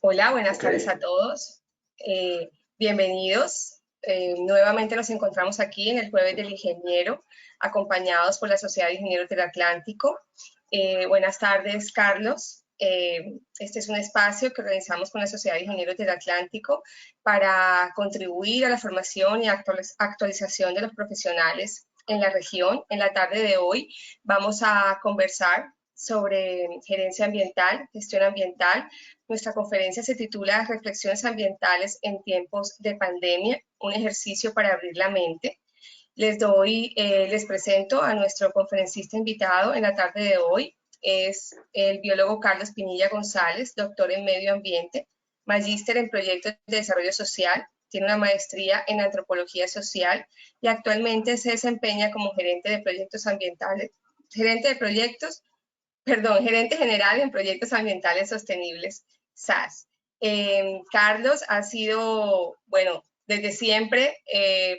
Hola, buenas tardes a todos. Bienvenidos. Nuevamente nos encontramos aquí en el Jueves del Ingeniero, acompañados por la Sociedad de Ingenieros del Atlántico. Buenas tardes, Carlos. Este es un espacio que organizamos con la Sociedad de Ingenieros del Atlántico para contribuir a la formación y actualización de los profesionales en la región. En la tarde de hoy vamos a conversar sobre gerencia ambiental, gestión ambiental. Nuestra conferencia se titula Reflexiones ambientales en tiempos de pandemia, un ejercicio para abrir la mente. Les presento a nuestro conferencista invitado en la tarde de hoy. Es el biólogo Carlos Pinilla González, doctor en medio ambiente, magíster en proyectos de desarrollo social, tiene una maestría en antropología social y actualmente se desempeña como gerente de proyectos ambientales, gerente general en proyectos ambientales sostenibles, SAS. Carlos ha sido, desde siempre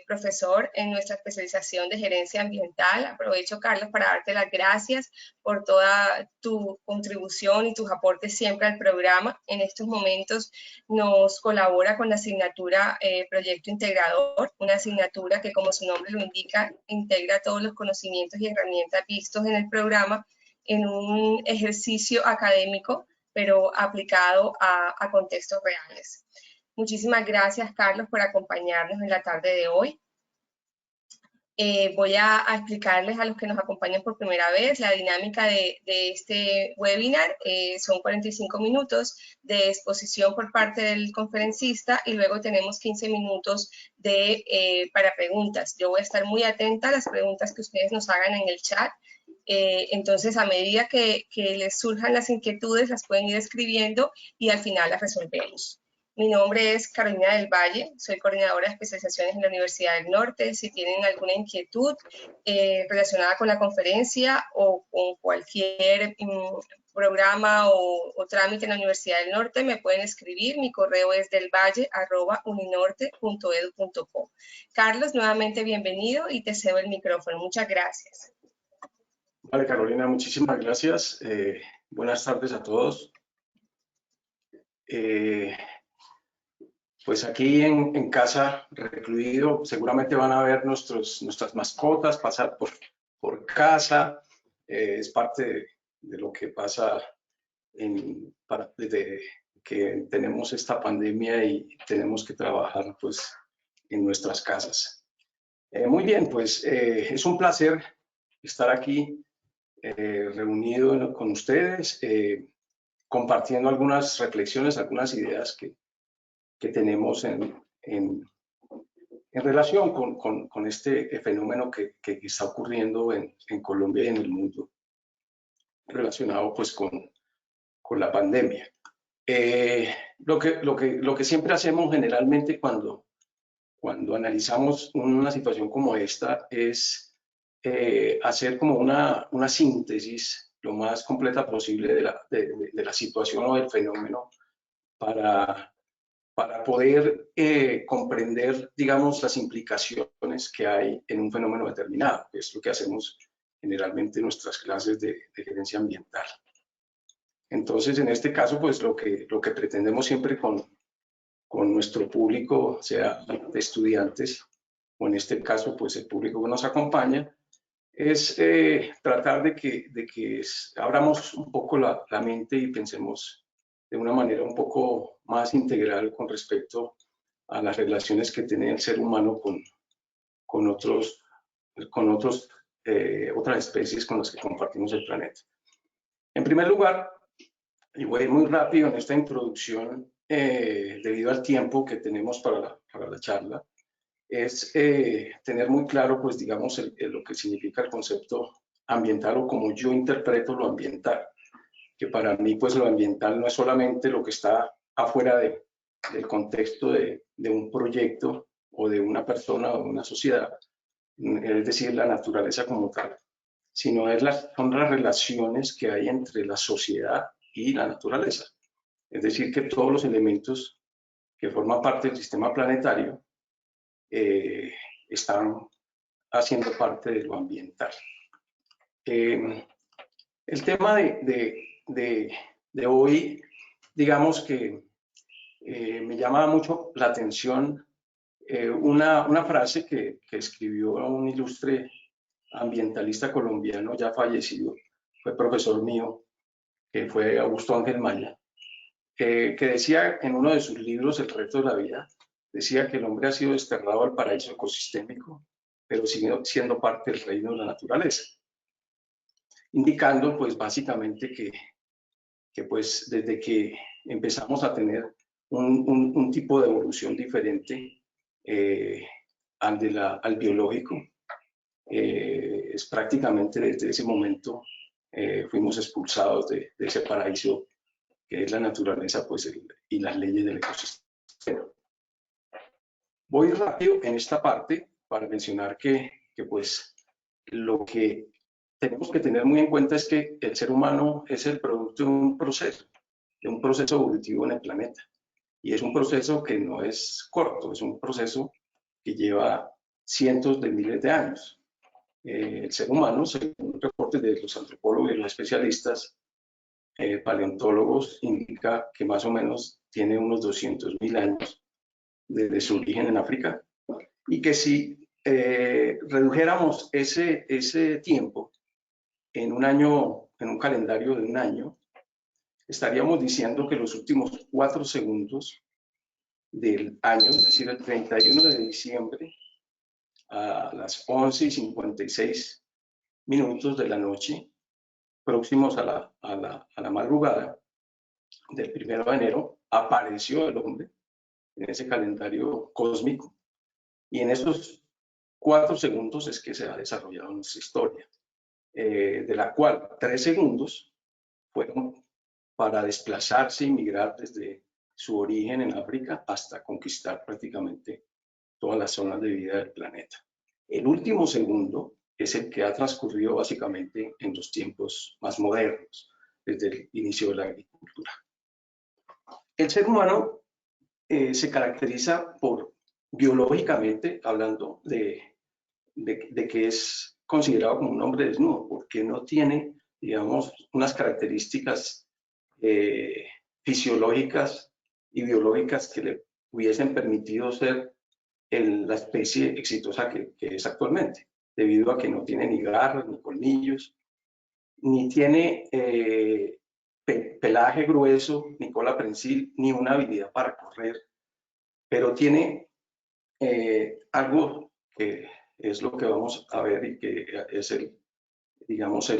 profesor en nuestra especialización de gerencia ambiental. Aprovecho, Carlos, para darte las gracias por toda tu contribución y tus aportes siempre al programa. En estos momentos nos colabora con la asignatura Proyecto Integrador, una asignatura que, como su nombre lo indica, integra todos los conocimientos y herramientas vistos en el programa en un ejercicio académico, pero aplicado a contextos reales. Muchísimas gracias, Carlos, por acompañarnos en la tarde de hoy. Voy a explicarles a los que nos acompañan por primera vez la dinámica de este webinar. Son 45 minutos de exposición por parte del conferencista y luego tenemos 15 minutos para preguntas. Yo voy a estar muy atenta a las preguntas que ustedes nos hagan en el chat. Entonces, a medida que les surjan las inquietudes, las pueden ir escribiendo y al final las resolvemos. Mi nombre es Carolina del Valle, soy coordinadora de especializaciones en la Universidad del Norte. Si tienen alguna inquietud relacionada con la conferencia o con cualquier programa o trámite en la Universidad del Norte, me pueden escribir. Mi correo es delvalle@uninorte.edu.co. Carlos, nuevamente bienvenido y te cedo el micrófono. Muchas gracias. Vale, Carolina, muchísimas gracias. Buenas tardes a todos. Pues aquí en casa, recluido, seguramente van a ver nuestras mascotas pasar por casa. Es parte de lo que pasa desde que tenemos esta pandemia y tenemos que trabajar pues, en nuestras casas. Muy bien, pues es un placer estar aquí reunido con ustedes, compartiendo algunas reflexiones, algunas ideas que tenemos en relación con este fenómeno que está ocurriendo en Colombia y en el mundo, relacionado pues con la pandemia. Lo que siempre hacemos generalmente cuando analizamos una situación como esta es hacer como una síntesis lo más completa posible de la situación o del fenómeno para poder comprender, digamos, las implicaciones que hay en un fenómeno determinado, que es lo que hacemos generalmente en nuestras clases de gerencia ambiental. Entonces, en este caso, pues lo que pretendemos siempre con nuestro público, sea de estudiantes, o en este caso, pues el público que nos acompaña, es tratar de que abramos un poco la mente y pensemos de una manera un poco más integral con respecto a las relaciones que tiene el ser humano con otras especies con las que compartimos el planeta. En primer lugar, y voy a ir muy rápido en esta introducción debido al tiempo que tenemos para la charla, es tener muy claro, pues digamos, lo que significa el concepto ambiental o como yo interpreto lo ambiental, que para mí, pues lo ambiental no es solamente lo que está afuera del contexto de un proyecto o de una persona o de una sociedad, es decir, la naturaleza como tal, sino son las relaciones que hay entre la sociedad y la naturaleza. Es decir, que todos los elementos que forman parte del sistema planetario están haciendo parte de lo ambiental. El tema de hoy, digamos que me llama mucho la atención una frase que escribió un ilustre ambientalista colombiano ya fallecido, fue profesor mío, que fue Augusto Ángel Maya, que decía en uno de sus libros, El reto de la vida, decía que el hombre ha sido desterrado al paraíso ecosistémico, pero sigue siendo parte del reino de la naturaleza, indicando pues básicamente que pues desde que empezamos a tener un tipo de evolución diferente al biológico, es prácticamente desde ese momento fuimos expulsados de ese paraíso que es la naturaleza pues, y las leyes del ecosistema. Voy rápido en esta parte para mencionar que pues lo que tenemos que tener muy en cuenta es que el ser humano es el producto de un proceso evolutivo en el planeta. Y es un proceso que no es corto, es un proceso que lleva cientos de miles de años. El ser humano, según reportes de los antropólogos y los especialistas, paleontólogos, indica que más o menos tiene unos 200.000 años desde su origen en África, y que si redujéramos ese tiempo en un año, en un calendario de un año, estaríamos diciendo que los últimos 4 segundos del año, es decir, el 31 de diciembre a las 11:56 de la noche, próximos a la madrugada del 1 de enero, apareció el hombre en ese calendario cósmico, y en esos 4 segundos es que se ha desarrollado nuestra historia, de la cual 3 segundos fueron para desplazarse y migrar desde su origen en África hasta conquistar prácticamente todas las zonas de vida del planeta. El último segundo es el que ha transcurrido básicamente en los tiempos más modernos, desde el inicio de la agricultura. El ser humano se caracteriza por, biológicamente, hablando de que es considerado como un hombre desnudo, porque no tiene, digamos, unas características fisiológicas y biológicas que le hubiesen permitido ser la especie exitosa que es actualmente, debido a que no tiene ni garras, ni colmillos, ni tiene pelaje grueso, ni cola prensil, ni una habilidad para correr, pero tiene algo que es lo que vamos a ver y que es digamos,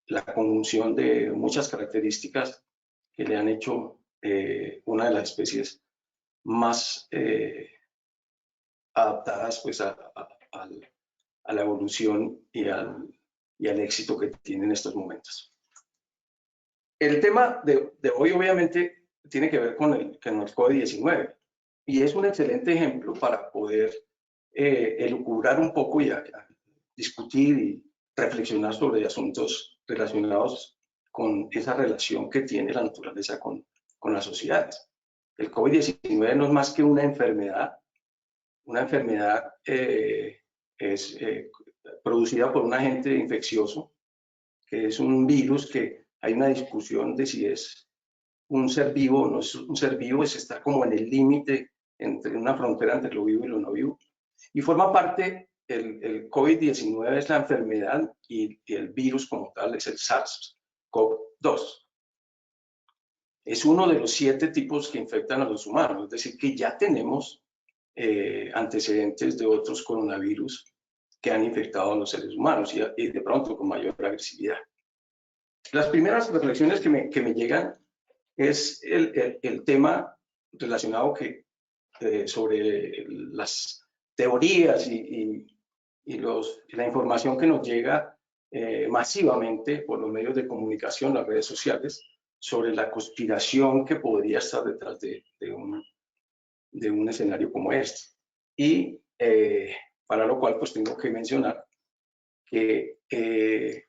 la conjunción de muchas características que le han hecho una de las especies más adaptadas pues, a la evolución y al éxito que tiene en estos momentos. El tema de hoy obviamente tiene que ver con el COVID-19, y es un excelente ejemplo para poder elucubrar un poco y discutir y reflexionar sobre asuntos relacionados con esa relación que tiene la naturaleza con las sociedades. El COVID-19 no es más que una enfermedad producida por un agente infeccioso, que es un virus que hay una discusión de si es un ser vivo o no es un ser vivo, está como en el límite entre una frontera entre lo vivo y lo no vivo. Y forma parte, el COVID-19 es la enfermedad y el virus como tal es el SARS-CoV-2. Es uno de los 7 tipos que infectan a los humanos, es decir, que ya tenemos antecedentes de otros coronavirus que han infectado a los seres humanos y de pronto con mayor agresividad. Las primeras reflexiones que me llegan es el tema relacionado sobre las teorías y la información que nos llega masivamente por los medios de comunicación, las redes sociales, sobre la conspiración que podría estar detrás de un escenario como este. Y para lo cual pues tengo que mencionar que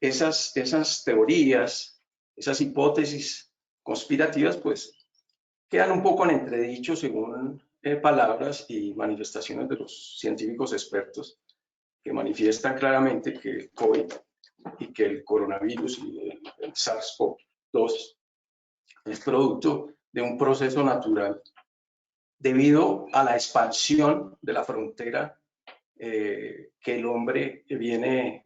esas teorías, esas hipótesis conspirativas pues quedan un poco en entredicho según palabras y manifestaciones de los científicos expertos, que manifiestan claramente que el COVID y que el coronavirus y el SARS-CoV-2 es producto de un proceso natural debido a la expansión de la frontera que el hombre viene,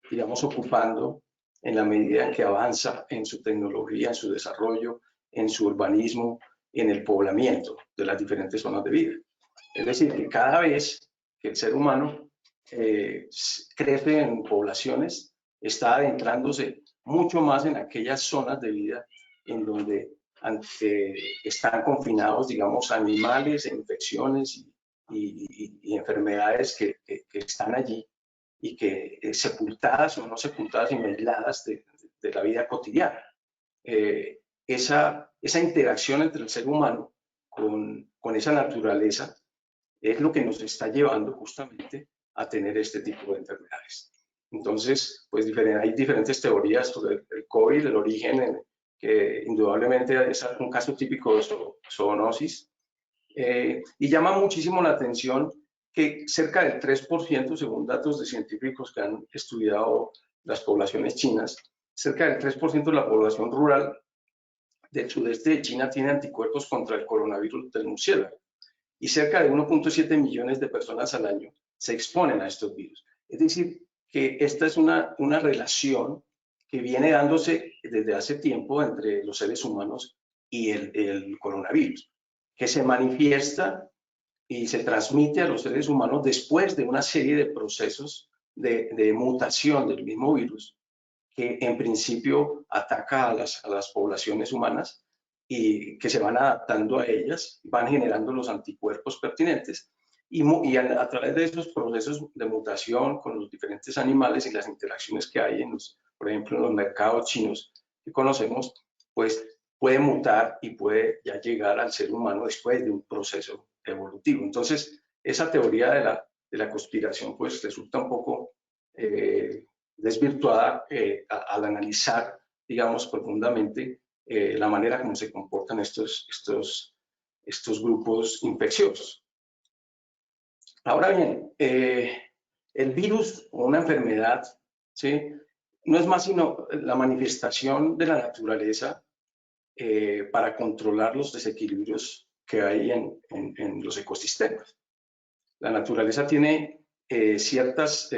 digamos, ocupando en la medida en que avanza en su tecnología, en su desarrollo, en su urbanismo, en el poblamiento de las diferentes zonas de vida. Es decir, que cada vez que el ser humano crece en poblaciones, está adentrándose mucho más en aquellas zonas de vida en donde están confinados, digamos, animales, infecciones y enfermedades que están allí y que sepultadas o no sepultadas y aisladas de la vida cotidiana. Esa interacción entre el ser humano con esa naturaleza es lo que nos está llevando justamente a tener este tipo de enfermedades. Entonces, pues hay diferentes teorías sobre el COVID, el origen, que indudablemente es un caso típico de zoonosis, y llama muchísimo la atención que cerca del 3%, según datos de científicos que han estudiado las poblaciones chinas, cerca del 3% de la población rural del sudeste de China tiene anticuerpos contra el coronavirus del murciélago y cerca de 1.7 millones de personas al año se exponen a estos virus. Es decir, que esta es una relación que viene dándose desde hace tiempo entre los seres humanos y el coronavirus, que se manifiesta y se transmite a los seres humanos después de una serie de procesos de mutación del mismo virus, que en principio ataca a las poblaciones humanas y que se van adaptando a ellas, van generando los anticuerpos pertinentes y a través de esos procesos de mutación con los diferentes animales y las interacciones que hay por ejemplo, en los mercados chinos que conocemos, pues puede mutar y puede ya llegar al ser humano después de un proceso evolutivo. Entonces, esa teoría de la conspiración pues resulta un poco desvirtuada al analizar, digamos, profundamente la manera como se comportan estos grupos infecciosos. Ahora bien, el virus o una enfermedad, ¿sí?, no es más sino la manifestación de la naturaleza para controlar los desequilibrios que hay en los ecosistemas. La naturaleza tiene ciertas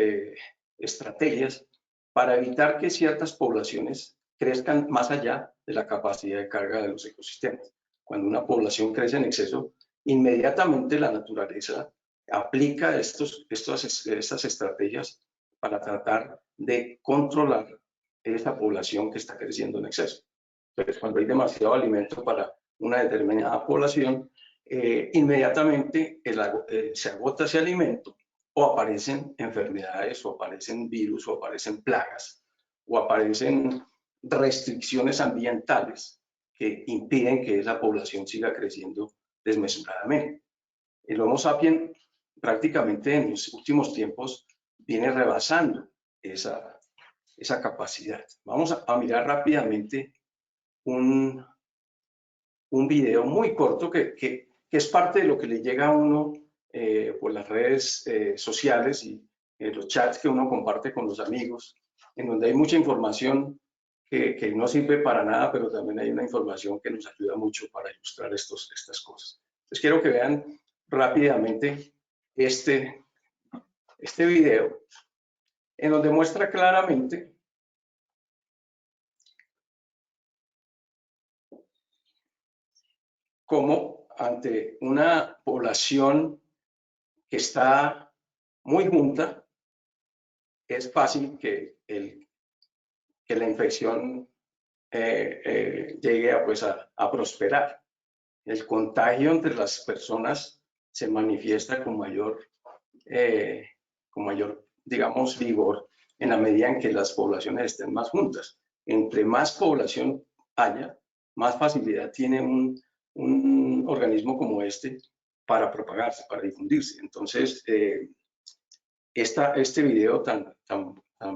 estrategias para evitar que ciertas poblaciones crezcan más allá de la capacidad de carga de los ecosistemas. Cuando una población crece en exceso, inmediatamente la naturaleza aplica estas estrategias para tratar de controlar esa población que está creciendo en exceso. Entonces, cuando hay demasiado alimento para una determinada población, inmediatamente se agota ese alimento o aparecen enfermedades o aparecen virus o aparecen plagas o aparecen restricciones ambientales que impiden que esa población siga creciendo desmesuradamente. El Homo sapiens prácticamente en los últimos tiempos viene rebasando esa capacidad. Vamos a mirar rápidamente un video muy corto que es parte de lo que le llega a uno por las redes sociales y los chats que uno comparte con los amigos, en donde hay mucha información que no sirve para nada, pero también hay una información que nos ayuda mucho para ilustrar estas cosas. Entonces quiero que vean rápidamente este video, en donde muestra claramente cómo ante una población que está muy junta, es fácil que la infección llegue a prosperar. El contagio entre las personas se manifiesta con mayor, digamos, vigor en la medida en que las poblaciones estén más juntas. Entre más población haya, más facilidad tiene un organismo como este para propagarse, para difundirse. Entonces, este video tan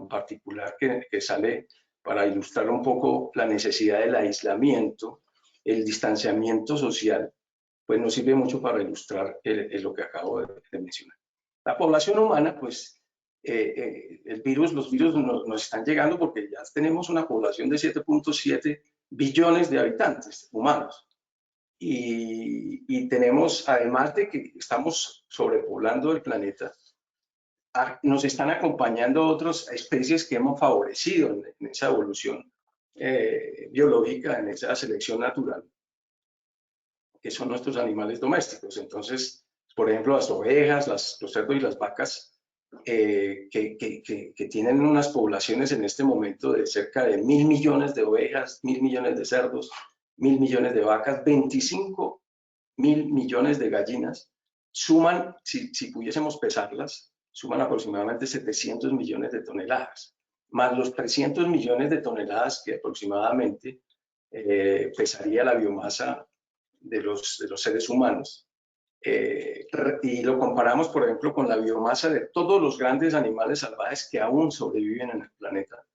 particular que sale para ilustrar un poco la necesidad del aislamiento, el distanciamiento social, pues nos sirve mucho para ilustrar lo que acabo de mencionar. La población humana, pues, los virus nos están llegando porque ya tenemos una población de 7.7 billones de habitantes humanos. y tenemos, además de que estamos sobrepoblando el planeta, nos están acompañando otras especies que hemos favorecido en esa evolución biológica, en esa selección natural, que son nuestros animales domésticos. Entonces, por ejemplo, las ovejas, los cerdos y las vacas, que tienen unas poblaciones en este momento de cerca de 1.000 millones de ovejas, 1.000 millones de cerdos, 1.000 millones de vacas, 25.000 millones de gallinas, suman, si pudiésemos pesarlas, suman aproximadamente 700 millones de toneladas, más los 300 millones de toneladas que aproximadamente pesaría la biomasa de los seres humanos. Y lo comparamos, por ejemplo, con la biomasa de todos los grandes animales salvajes que aún sobreviven en el planeta.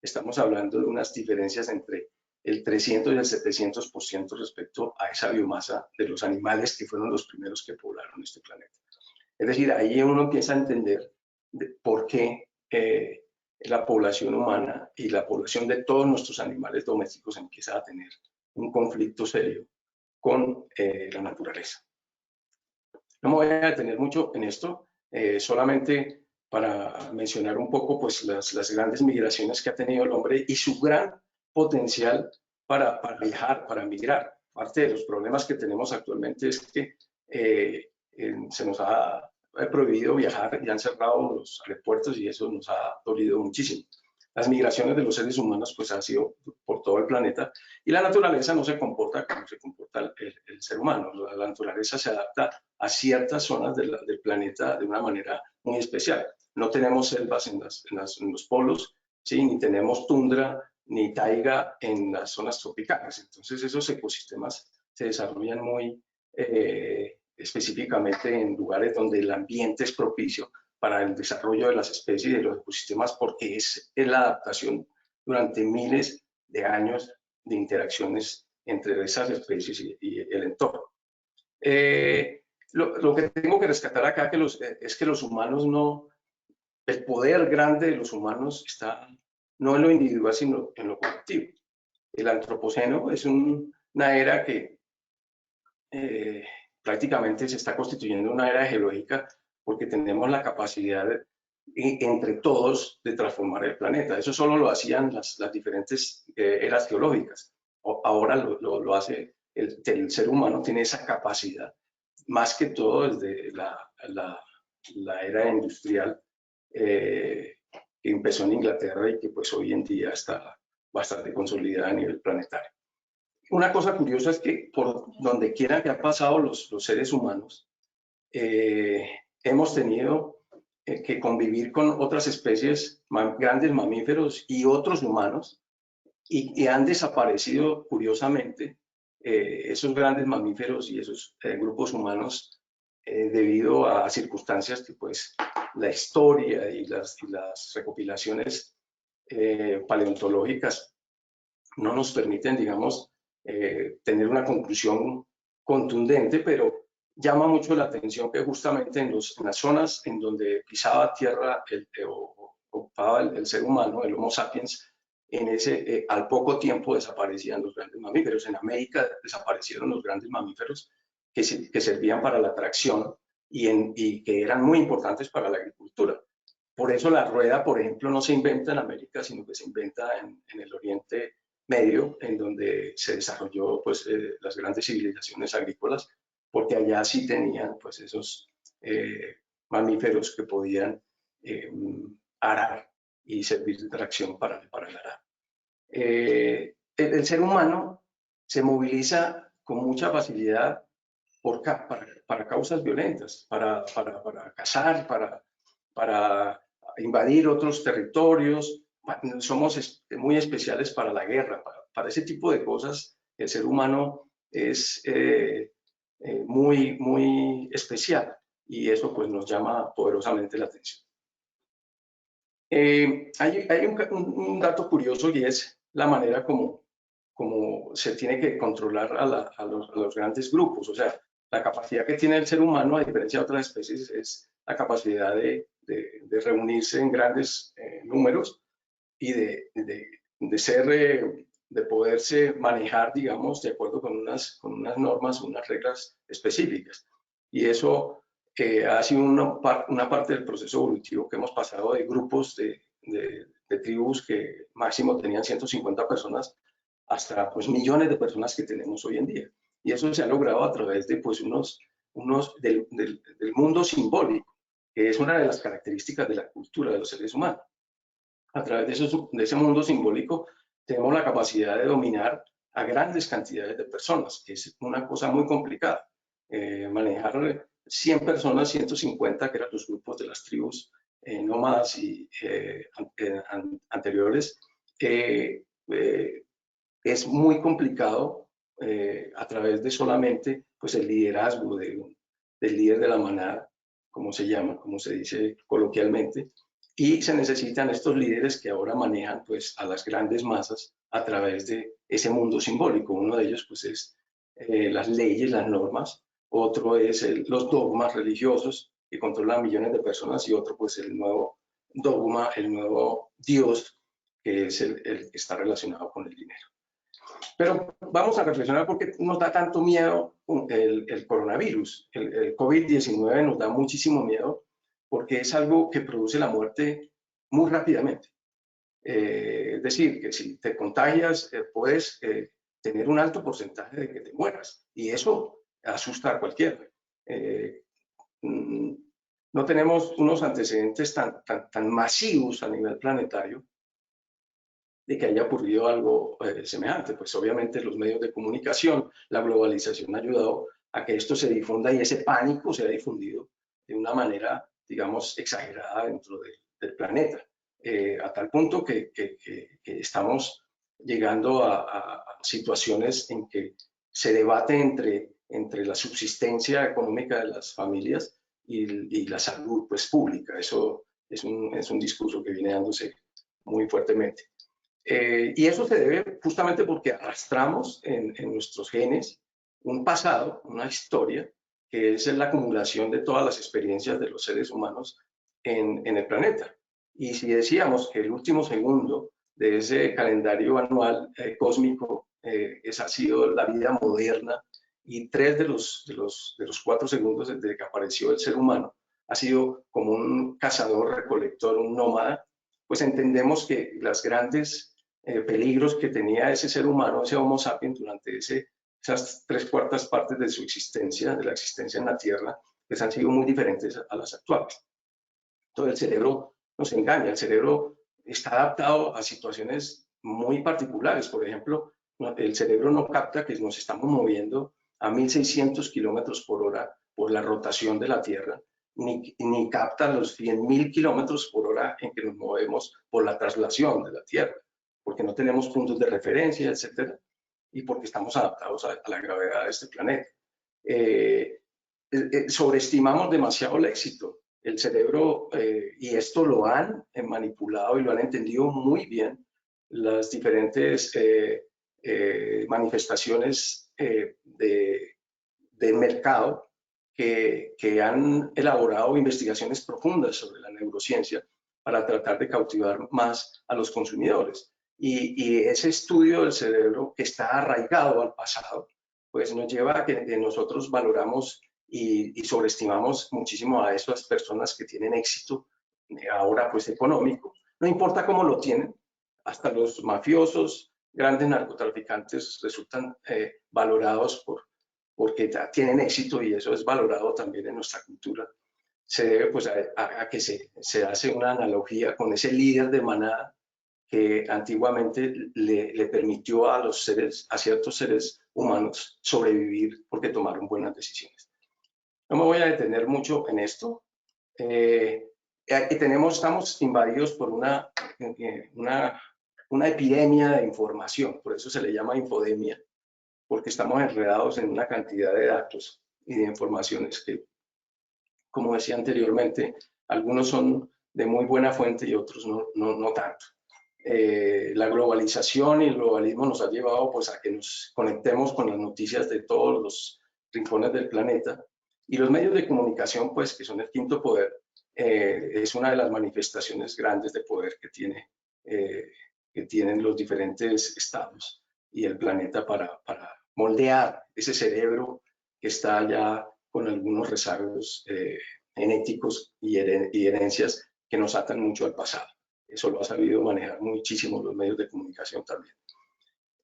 Estamos hablando de unas diferencias entre el 300 y el 700% respecto a esa biomasa de los animales que fueron los primeros que poblaron este planeta. Es decir, ahí uno empieza a entender por qué la población humana y la población de todos nuestros animales domésticos empieza a tener un conflicto serio con la naturaleza. No me voy a detener mucho en esto, solamente para mencionar un poco pues, las grandes migraciones que ha tenido el hombre y su gran potencial para viajar, para migrar. Parte de los problemas que tenemos actualmente es que se nos ha prohibido viajar y han cerrado los aeropuertos y eso nos ha dolido muchísimo. Las migraciones de los seres humanos pues han sido por todo el planeta y la naturaleza no se comporta como se comporta el ser humano. La naturaleza se adapta a ciertas zonas del planeta de una manera muy especial. No tenemos selvas en los polos, ¿sí? Ni tenemos tundra ni taiga en las zonas tropicales. Entonces esos ecosistemas se desarrollan muy específicamente en lugares donde el ambiente es propicio para el desarrollo de las especies y de los ecosistemas porque es la adaptación durante miles de años de interacciones entre esas especies y el entorno. Lo que tengo que rescatar acá es que los humanos no, el poder grande de los humanos está no en lo individual, sino en lo colectivo. El antropoceno es una era que prácticamente se está constituyendo una era geológica porque tenemos la capacidad entre todos de transformar el planeta. Eso solo lo hacían las diferentes eras geológicas. Ahora lo hace el ser humano, tiene esa capacidad, más que todo desde la era industrial que empezó en Inglaterra y que pues hoy en día está bastante consolidada a nivel planetario. Una cosa curiosa es que por donde quiera que han pasado los seres humanos, hemos tenido que convivir con otras especies, grandes mamíferos y otros humanos, y han desaparecido curiosamente esos grandes mamíferos y esos grupos humanos debido a circunstancias que pues la historia y las recopilaciones paleontológicas no nos permiten, digamos, tener una conclusión contundente, pero llama mucho la atención que justamente en las zonas en donde pisaba tierra o ocupaba el ser humano, el Homo sapiens, al poco tiempo desaparecían los grandes mamíferos. En América desaparecieron los grandes mamíferos que servían para la tracción y que eran muy importantes para la agricultura. Por eso la rueda, por ejemplo, no se inventa en América, sino que se inventa en el Oriente Medio, en donde se desarrolló pues, las grandes civilizaciones agrícolas, porque allá sí tenían pues, esos mamíferos que podían arar y servir de tracción para el arar. El ser humano se moviliza con mucha facilidad para causas violentas, para cazar, para invadir otros territorios. Somos muy especiales para la guerra, para ese tipo de cosas. El ser humano es muy especial y eso pues nos llama poderosamente la atención. Hay un dato curioso y es la manera como se tiene que controlar a los grandes grupos. O sea, la capacidad que tiene el ser humano, a diferencia de otras especies, es la capacidad de reunirse en grandes números y de ser de poderse manejar, digamos, de acuerdo con unas normas, unas reglas específicas. Y eso ha sido una parte del proceso evolutivo que hemos pasado de grupos de tribus que máximo tenían 150 personas hasta pues millones de personas que tenemos hoy en día. Y eso se ha logrado a través de pues del mundo simbólico, que es una de las características de la cultura de los seres humanos. A través de ese mundo simbólico tenemos la capacidad de dominar a grandes cantidades de personas, que es una cosa muy complicada. Manejar 100 personas, 150, que eran los grupos de las tribus nómadas y anteriores, es muy complicado a través de solamente pues, el liderazgo del líder de la manada, como se llama, como se dice coloquialmente, y se necesitan estos líderes que ahora manejan pues, a las grandes masas a través de ese mundo simbólico. Uno de ellos pues, es las leyes, las normas, otro es los dogmas religiosos que controlan millones de personas y otro pues el nuevo dogma, el nuevo Dios, que es el que está relacionado con el dinero. Pero vamos a reflexionar por qué nos da tanto miedo el coronavirus. El COVID-19 nos da muchísimo miedo porque es algo que produce la muerte muy rápidamente. Es decir, que si te contagias, puedes tener un alto porcentaje de que te mueras. Y eso asusta a cualquiera. No tenemos unos antecedentes tan masivos a nivel planetario de que haya ocurrido algo semejante. Pues obviamente los medios de comunicación, la globalización ha ayudado a que esto se difunda y ese pánico se ha difundido de una manera, digamos, exagerada dentro del planeta, a tal punto que estamos llegando a situaciones en que se debate entre la subsistencia económica de las familias y la salud pues, pública. Eso es un discurso que viene dándose muy fuertemente. Y eso se debe justamente porque arrastramos en nuestros genes un pasado, una historia, que es la acumulación de todas las experiencias de los seres humanos en el planeta. Y si decíamos que el último segundo de ese calendario anual cósmico ha sido la vida moderna, y 3 de los 4 segundos desde que apareció el ser humano ha sido como un cazador-recolector, un nómada, pues entendemos que las grandes peligros que tenía ese ser humano, ese Homo sapiens, durante esas 3/4 partes de su existencia, de la existencia en la Tierra, pues han sido muy diferentes a las actuales. Entonces el cerebro nos engaña, el cerebro está adaptado a situaciones muy particulares. Por ejemplo, el cerebro no capta que nos estamos moviendo a 1.600 kilómetros por hora por la rotación de la Tierra, ni capta los 100.000 kilómetros por hora en que nos movemos por la traslación de la Tierra, porque no tenemos puntos de referencia, etcétera, y porque estamos adaptados a la gravedad de este planeta. Sobreestimamos demasiado el éxito. El cerebro, y esto lo han manipulado y lo han entendido muy bien, las diferentes manifestaciones de mercado que han elaborado investigaciones profundas sobre la neurociencia para tratar de cautivar más a los consumidores. Y ese estudio del cerebro que está arraigado al pasado, pues nos lleva a que nosotros valoramos y sobreestimamos muchísimo a esas personas que tienen éxito ahora pues económico. No importa cómo lo tienen, hasta los mafiosos, grandes narcotraficantes resultan valorados porque tienen éxito y eso es valorado también en nuestra cultura. Se debe pues a que se hace una analogía con ese líder de manada que antiguamente le permitió a ciertos seres humanos sobrevivir porque tomaron buenas decisiones. No me voy a detener mucho en esto. Estamos invadidos por una epidemia de información, por eso se le llama infodemia, porque estamos enredados en una cantidad de datos y de informaciones que, como decía anteriormente, algunos son de muy buena fuente y otros no tanto. La globalización y el globalismo nos ha llevado pues, a que nos conectemos con las noticias de todos los rincones del planeta, y los medios de comunicación, pues, que son el quinto poder, es una de las manifestaciones grandes de poder que tienen los diferentes estados. y el planeta para moldear ese cerebro que está ya con algunos rezagos genéticos y herencias que nos atan mucho al pasado. Eso lo ha sabido manejar muchísimo los medios de comunicación también.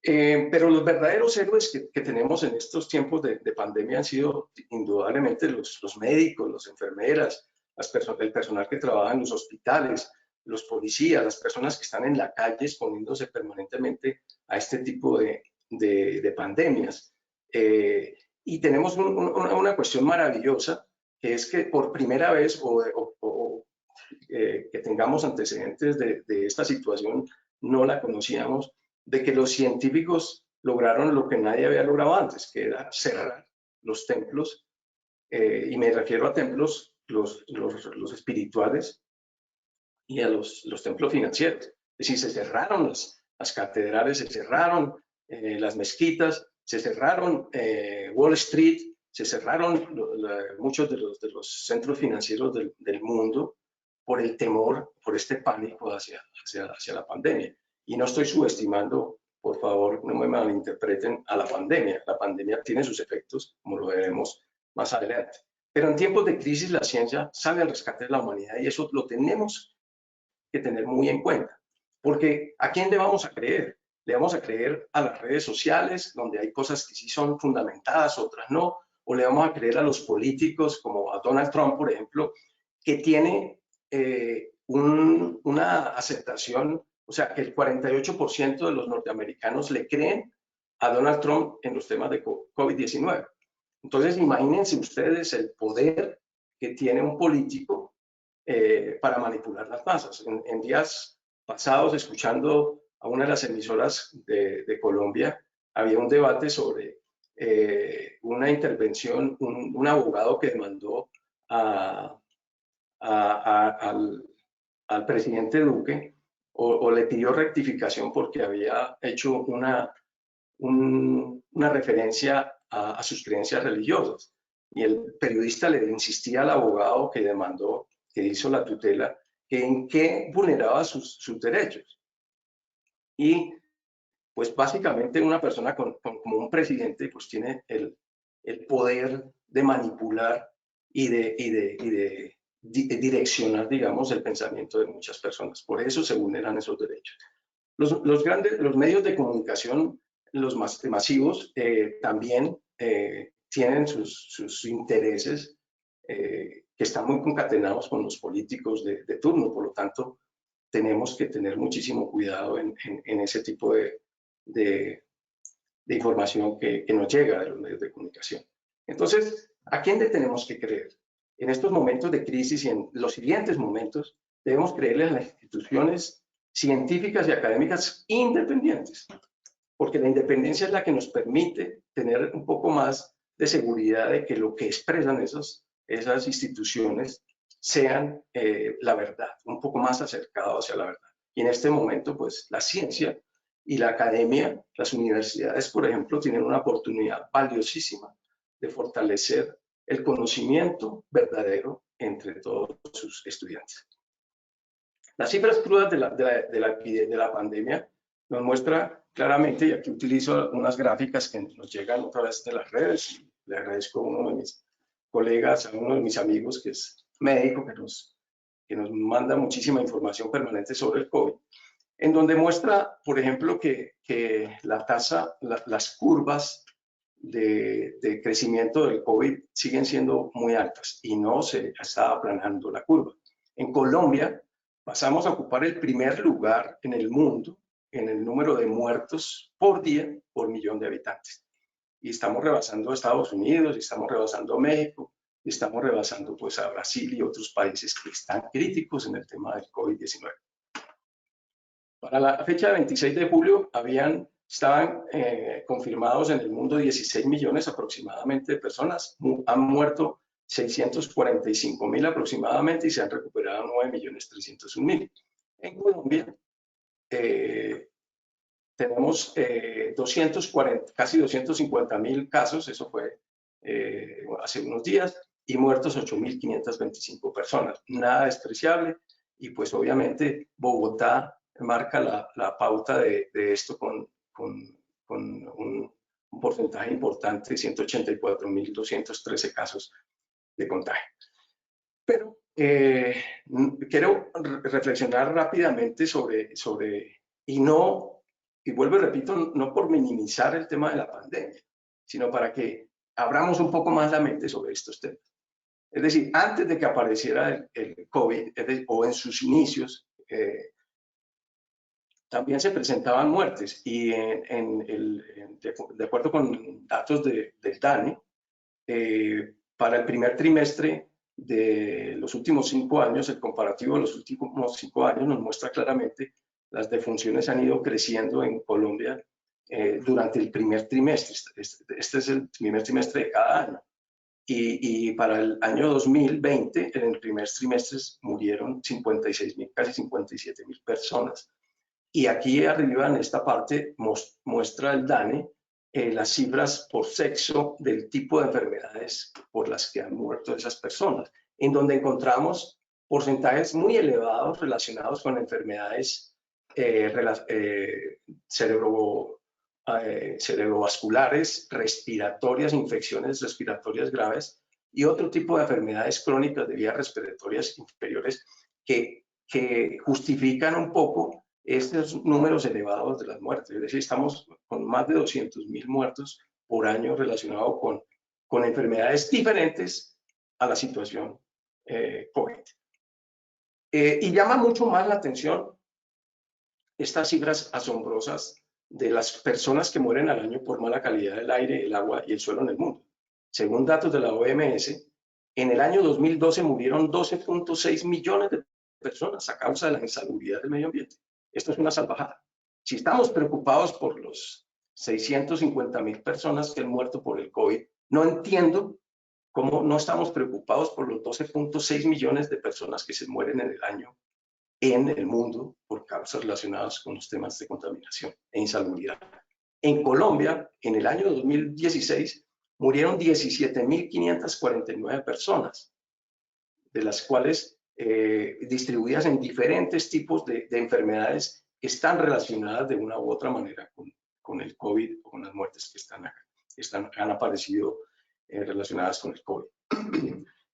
Pero los verdaderos héroes que tenemos en estos tiempos de pandemia han sido indudablemente los médicos, las enfermeras, el personal que trabaja en los hospitales, los policías, las personas que están en la calle exponiéndose permanentemente a este tipo de pandemias. Y tenemos una cuestión maravillosa, que es que por primera vez, que tengamos antecedentes de esta situación, no la conocíamos, de que los científicos lograron lo que nadie había logrado antes, que era cerrar los templos, y me refiero a templos, los espirituales, y a los templos financieros. Es decir, se cerraron las catedrales, se cerraron las mezquitas, se cerraron Wall Street, se cerraron muchos de los centros financieros del mundo por el temor, por este pánico hacia la pandemia. Y no estoy subestimando, por favor, no me malinterpreten, a la pandemia. La pandemia tiene sus efectos, como lo veremos más adelante. Pero en tiempos de crisis la ciencia sale al rescate de la humanidad y eso lo tenemos que tener muy en cuenta. Porque ¿a quién le vamos a creer? Le vamos a creer a las redes sociales, donde hay cosas que sí son fundamentadas, otras no, o le vamos a creer a los políticos, como a Donald Trump, por ejemplo, que tiene una aceptación, o sea, que el 48% de los norteamericanos le creen a Donald Trump en los temas de COVID-19. Entonces, imagínense ustedes el poder que tiene un político para manipular las masas. En días pasados, escuchando a una de las emisoras de Colombia, había un debate sobre una intervención, un abogado que demandó al presidente Duque o le pidió rectificación porque había hecho una referencia a sus creencias religiosas. Y el periodista le insistía al abogado que demandó, que hizo la tutela, que en qué vulneraba sus derechos. Y pues básicamente una persona como un presidente pues tiene el poder de manipular y de direccionar, digamos, el pensamiento de muchas personas. Por eso se vulneran esos derechos. Los medios de comunicación, los masivos, también tienen sus intereses que están muy concatenados con los políticos de turno. Por lo tanto, tenemos que tener muchísimo cuidado en ese tipo de información que nos llega de los medios de comunicación. Entonces, ¿a quién le tenemos que creer? En estos momentos de crisis y en los siguientes momentos, debemos creerle a las instituciones científicas y académicas independientes, porque la independencia es la que nos permite tener un poco más de seguridad de que lo que expresan esas instituciones sean la verdad, un poco más acercado hacia la verdad. Y en este momento, pues, la ciencia y la academia, las universidades, por ejemplo, tienen una oportunidad valiosísima de fortalecer el conocimiento verdadero entre todos sus estudiantes. Las cifras crudas de la pandemia nos muestra claramente, y aquí utilizo unas gráficas que nos llegan otra vez de las redes. Le agradezco a uno de mis colegas, a uno de mis amigos que es médico, que nos manda muchísima información permanente sobre el COVID, en donde muestra, por ejemplo, que la tasa, las curvas de crecimiento del COVID siguen siendo muy altas y no se está aplanando la curva. En Colombia pasamos a ocupar el primer lugar en el mundo en el número de muertos por día por millón de habitantes. Y estamos rebasando a Estados Unidos, y estamos rebasando a México, y estamos rebasando pues a Brasil y otros países que están críticos en el tema del COVID-19. Para la fecha de 26 de julio estaban confirmados en el mundo 16 millones aproximadamente de personas. Han muerto 645.000 aproximadamente y se han recuperado 9.301.000. En Colombia tenemos casi 250.000 casos, eso fue hace unos días, y muertos 8.525 personas. Nada despreciable y pues obviamente Bogotá marca la pauta de esto con un porcentaje importante, 184.213 casos de contagio. Pero quiero reflexionar rápidamente y vuelvo y repito, no por minimizar el tema de la pandemia, sino para que abramos un poco más la mente sobre estos temas. Es decir, antes de que apareciera el COVID, o en sus inicios, también se presentaban muertes, y de acuerdo con datos del DANE, para el primer trimestre de los últimos 5 años, el comparativo de los últimos 5 años nos muestra claramente las defunciones han ido creciendo en Colombia durante el primer trimestre. Este es el primer trimestre de cada año. Y para el año 2020, en el primer trimestre, murieron 56.000, casi 57.000 personas. Y aquí arriba, en esta parte, muestra el DANE las cifras por sexo del tipo de enfermedades por las que han muerto esas personas, en donde encontramos porcentajes muy elevados relacionados con enfermedades cerebrovasculares, respiratorias, infecciones respiratorias graves y otro tipo de enfermedades crónicas de vías respiratorias inferiores que justifican un poco estos números elevados de las muertes. Es decir, estamos con más de 200.000 muertos por año relacionados con enfermedades diferentes a la situación COVID. Y llama mucho más la atención estas cifras asombrosas de las personas que mueren al año por mala calidad del aire, el agua y el suelo en el mundo. Según datos de la OMS, en el año 2012 murieron 12.6 millones de personas a causa de la insalubridad del medio ambiente. Esto es una salvajada. Si estamos preocupados por los 650.000 personas que han muerto por el COVID, no entiendo cómo no estamos preocupados por los 12.6 millones de personas que se mueren en el año en el mundo por causas relacionadas con los temas de contaminación e insalubridad. En Colombia, en el año 2016, murieron 17.549 personas, de las cuales distribuidas en diferentes tipos de enfermedades que están relacionadas de una u otra manera con el COVID o con las muertes que han aparecido relacionadas con el COVID.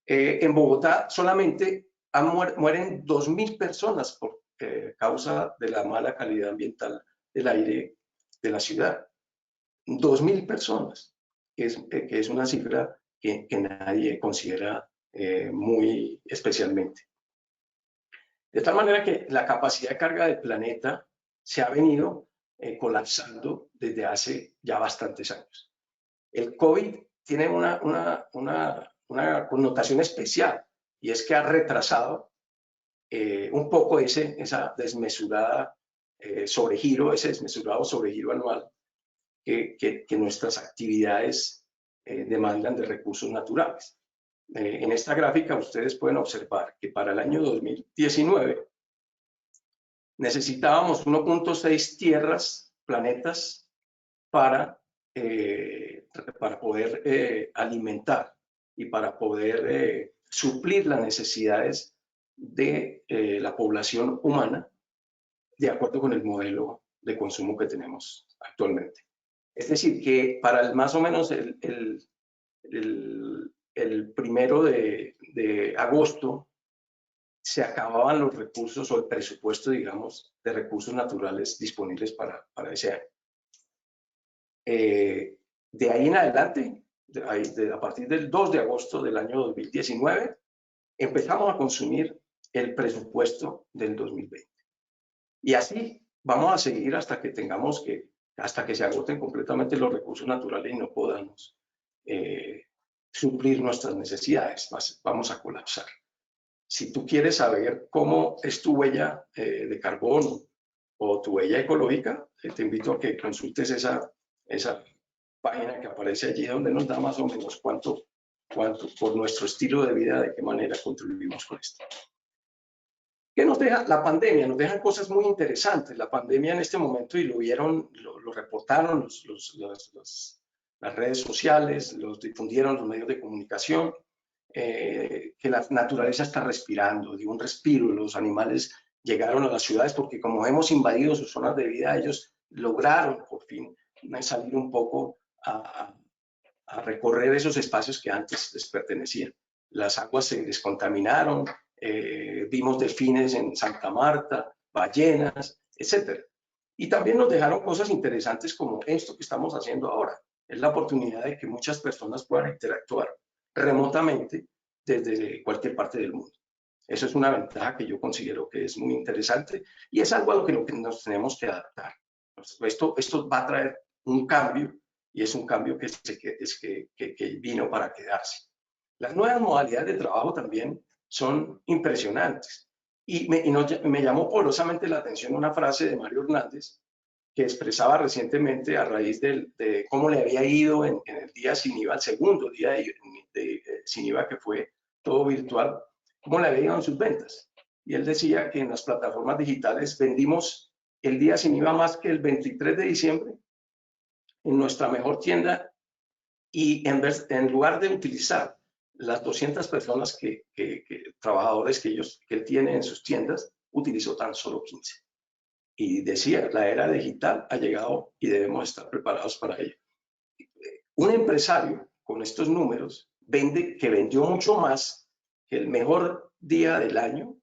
En Bogotá solamente mueren 2.000 personas por causa de la mala calidad ambiental del aire de la ciudad. 2.000 personas, que es una cifra que nadie considera muy especialmente. De tal manera que la capacidad de carga del planeta se ha venido colapsando desde hace ya bastantes años. El COVID tiene una connotación especial, y es que ha retrasado un poco ese desmesurado sobregiro anual que nuestras actividades demandan de recursos naturales. En esta gráfica ustedes pueden observar que para el año 2019 necesitábamos 1.6 planetas para poder alimentar y para poder suplir las necesidades de la población humana de acuerdo con el modelo de consumo que tenemos actualmente. Es decir, que para más o menos el 1 de agosto se acababan los recursos o el presupuesto, digamos, de recursos naturales disponibles para ese año. De ahí en adelante, a partir del 2 de agosto del año 2019, empezamos a consumir el presupuesto del 2020. Y así vamos a seguir hasta que se agoten completamente los recursos naturales y no podamos suplir nuestras necesidades. Vamos a colapsar. Si tú quieres saber cómo es tu huella de carbono o tu huella ecológica, te invito a que consultes esa página que aparece allí, donde nos da más o menos cuánto por nuestro estilo de vida, de qué manera contribuimos con esto. ¿Qué nos deja la pandemia? Nos dejan cosas muy interesantes. La pandemia en este momento, y lo reportaron las redes sociales, los difundieron los medios de comunicación, que la naturaleza está respirando, dio un respiro. Los animales llegaron a las ciudades porque como hemos invadido sus zonas de vida, ellos lograron por fin salir un poco a recorrer esos espacios que antes les pertenecían. Las aguas se descontaminaron, vimos delfines en Santa Marta, ballenas, etc. Y también nos dejaron cosas interesantes como esto que estamos haciendo ahora. Es la oportunidad de que muchas personas puedan interactuar remotamente desde cualquier parte del mundo. Eso es una ventaja que yo considero que es muy interesante y es algo a lo que nos tenemos que adaptar. Esto va a traer un cambio y es un cambio que vino para quedarse. Las nuevas modalidades de trabajo también son impresionantes y me llamó poderosamente la atención una frase de Mario Hernández que expresaba recientemente a raíz de cómo le había ido en el día sin IVA, el segundo día de sin IVA, que fue todo virtual, cómo le había ido en sus ventas. Y él decía que en las plataformas digitales vendimos el día sin IVA más que el 23 de diciembre en nuestra mejor tienda y en lugar de utilizar las 200 personas trabajadores que él tiene en sus tiendas, utilizó tan solo 15. Y decía, la era digital ha llegado y debemos estar preparados para ello. Un empresario con estos números que vendió mucho más que el mejor día del año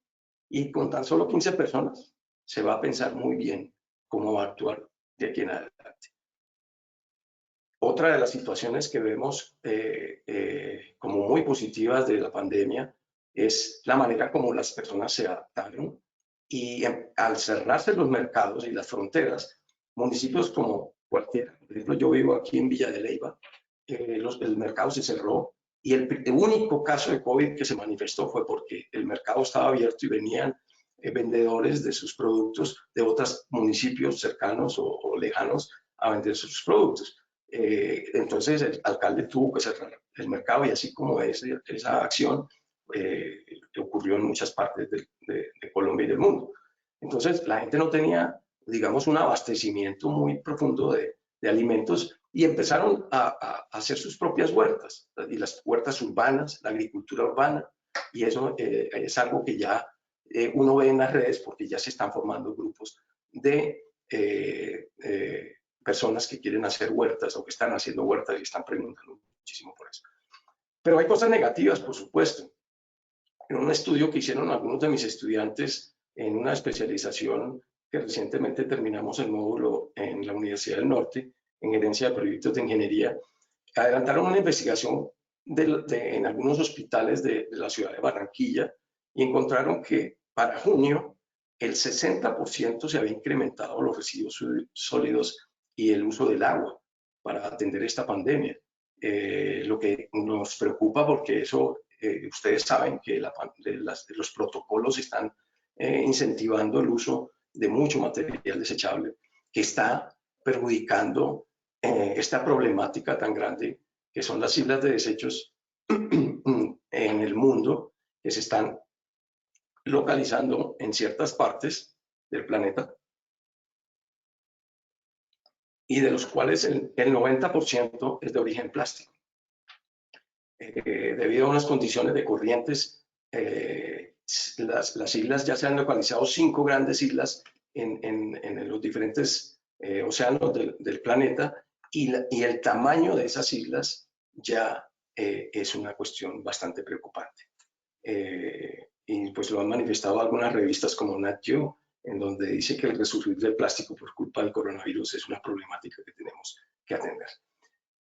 y con tan solo 15 personas, se va a pensar muy bien cómo va a actuar de aquí en adelante. Otra de las situaciones que vemos como muy positivas de la pandemia es la manera como las personas se adaptaron y al cerrarse los mercados y las fronteras, municipios como cualquiera, por ejemplo, yo vivo aquí en Villa de Leyva, el mercado se cerró y el único caso de COVID que se manifestó fue porque el mercado estaba abierto y venían vendedores de sus productos de otros municipios cercanos o lejanos a vender sus productos. Entonces el alcalde tuvo que cerrar el mercado y así como esa acción que ocurrió en muchas partes de Colombia y del mundo. Entonces la gente no tenía, digamos, un abastecimiento muy profundo de alimentos y empezaron a hacer sus propias huertas, y las huertas urbanas, la agricultura urbana, y eso es algo que ya uno ve en las redes porque ya se están formando grupos de personas que quieren hacer huertas o que están haciendo huertas y están preguntando muchísimo por eso. Pero hay cosas negativas, por supuesto. En un estudio que hicieron algunos de mis estudiantes en una especialización que recientemente terminamos el módulo en la Universidad del Norte, en gerencia de proyectos de ingeniería, adelantaron una investigación en algunos hospitales de la ciudad de Barranquilla y encontraron que para junio el 60% se había incrementado los residuos sólidos y el uso del agua para atender esta pandemia. Lo que nos preocupa porque eso, ustedes saben que los protocolos están incentivando el uso de mucho material desechable que está perjudicando esta problemática tan grande que son las islas de desechos en el mundo que se están localizando en ciertas partes del planeta y de los cuales el 90% es de origen plástico. Debido a unas condiciones de corrientes, las islas ya se han localizado 5 grandes islas en los diferentes océanos del planeta y el tamaño de esas islas ya es una cuestión bastante preocupante. Y pues lo han manifestado algunas revistas como Nat Geo, en donde dice que el resurgir del plástico por culpa del coronavirus es una problemática que tenemos que atender.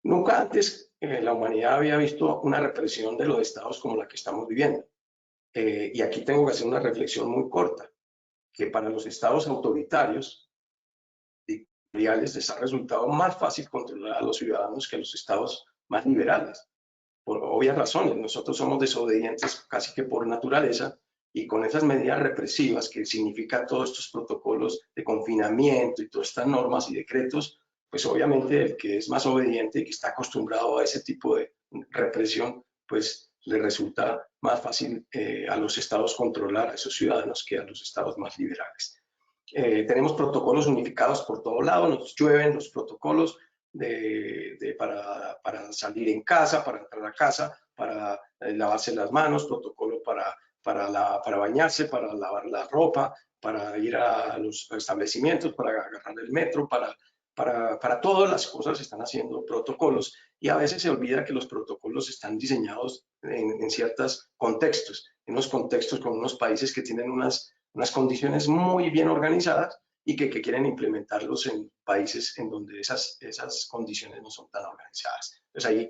Nunca antes la humanidad había visto una represión de los estados como la que estamos viviendo. Y aquí tengo que hacer una reflexión muy corta, que para los estados autoritarios les ha resultado más fácil controlar a los ciudadanos que a los estados más liberales. Por obvias razones, nosotros somos desobedientes casi que por naturaleza y con esas medidas represivas que significan todos estos protocolos de confinamiento y todas estas normas y decretos, pues obviamente el que es más obediente y que está acostumbrado a ese tipo de represión, pues le resulta más fácil a los estados controlar a esos ciudadanos que a los estados más liberales. Tenemos protocolos unificados por todo lado, nos llueven los protocolos para salir en casa, para entrar a casa, para lavarse las manos, protocolo para bañarse, para lavar la ropa, para ir a los establecimientos, para agarrar el metro, para para todas las cosas se están haciendo protocolos y a veces se olvida que los protocolos están diseñados en ciertos contextos, en unos contextos con unos países que tienen unas condiciones muy bien organizadas y que quieren implementarlos en países en donde esas condiciones no son tan organizadas. Entonces ahí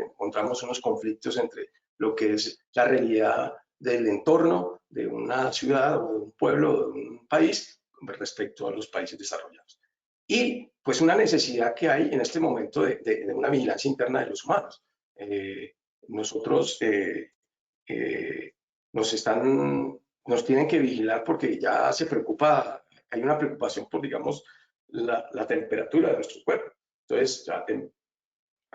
encontramos unos conflictos entre lo que es la realidad del entorno de una ciudad o de un pueblo o de un país respecto a los países desarrollados. Y pues una necesidad que hay en este momento de una vigilancia interna de los humanos. Nosotros nos tienen que vigilar porque ya se preocupa, hay una preocupación por, digamos, la temperatura de nuestro cuerpo. Entonces, ya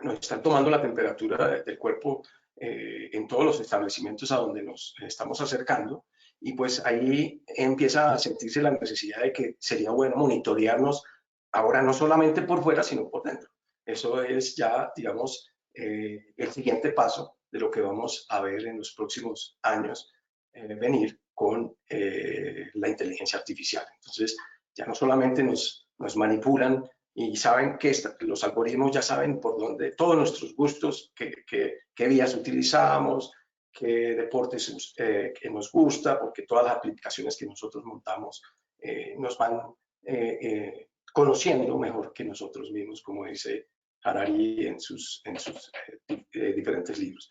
nos están tomando la temperatura del cuerpo en todos los establecimientos a donde nos estamos acercando y pues ahí empieza a sentirse la necesidad de que sería bueno monitorearnos ahora no solamente por fuera, sino por dentro. Eso es ya, digamos, el siguiente paso de lo que vamos a ver en los próximos años venir con la inteligencia artificial. Entonces, ya no solamente nos manipulan y saben que los algoritmos ya saben por dónde, todos nuestros gustos, qué vías utilizamos, qué deportes que nos gusta, porque todas las aplicaciones que nosotros montamos nos van conociendo mejor que nosotros mismos, como dice Harari en sus diferentes libros.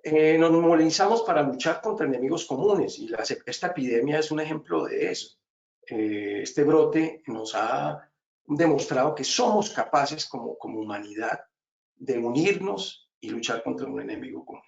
Nos movilizamos para luchar contra enemigos comunes y esta epidemia es un ejemplo de eso. Este brote nos ha demostrado que somos capaces como humanidad de unirnos y luchar contra un enemigo común.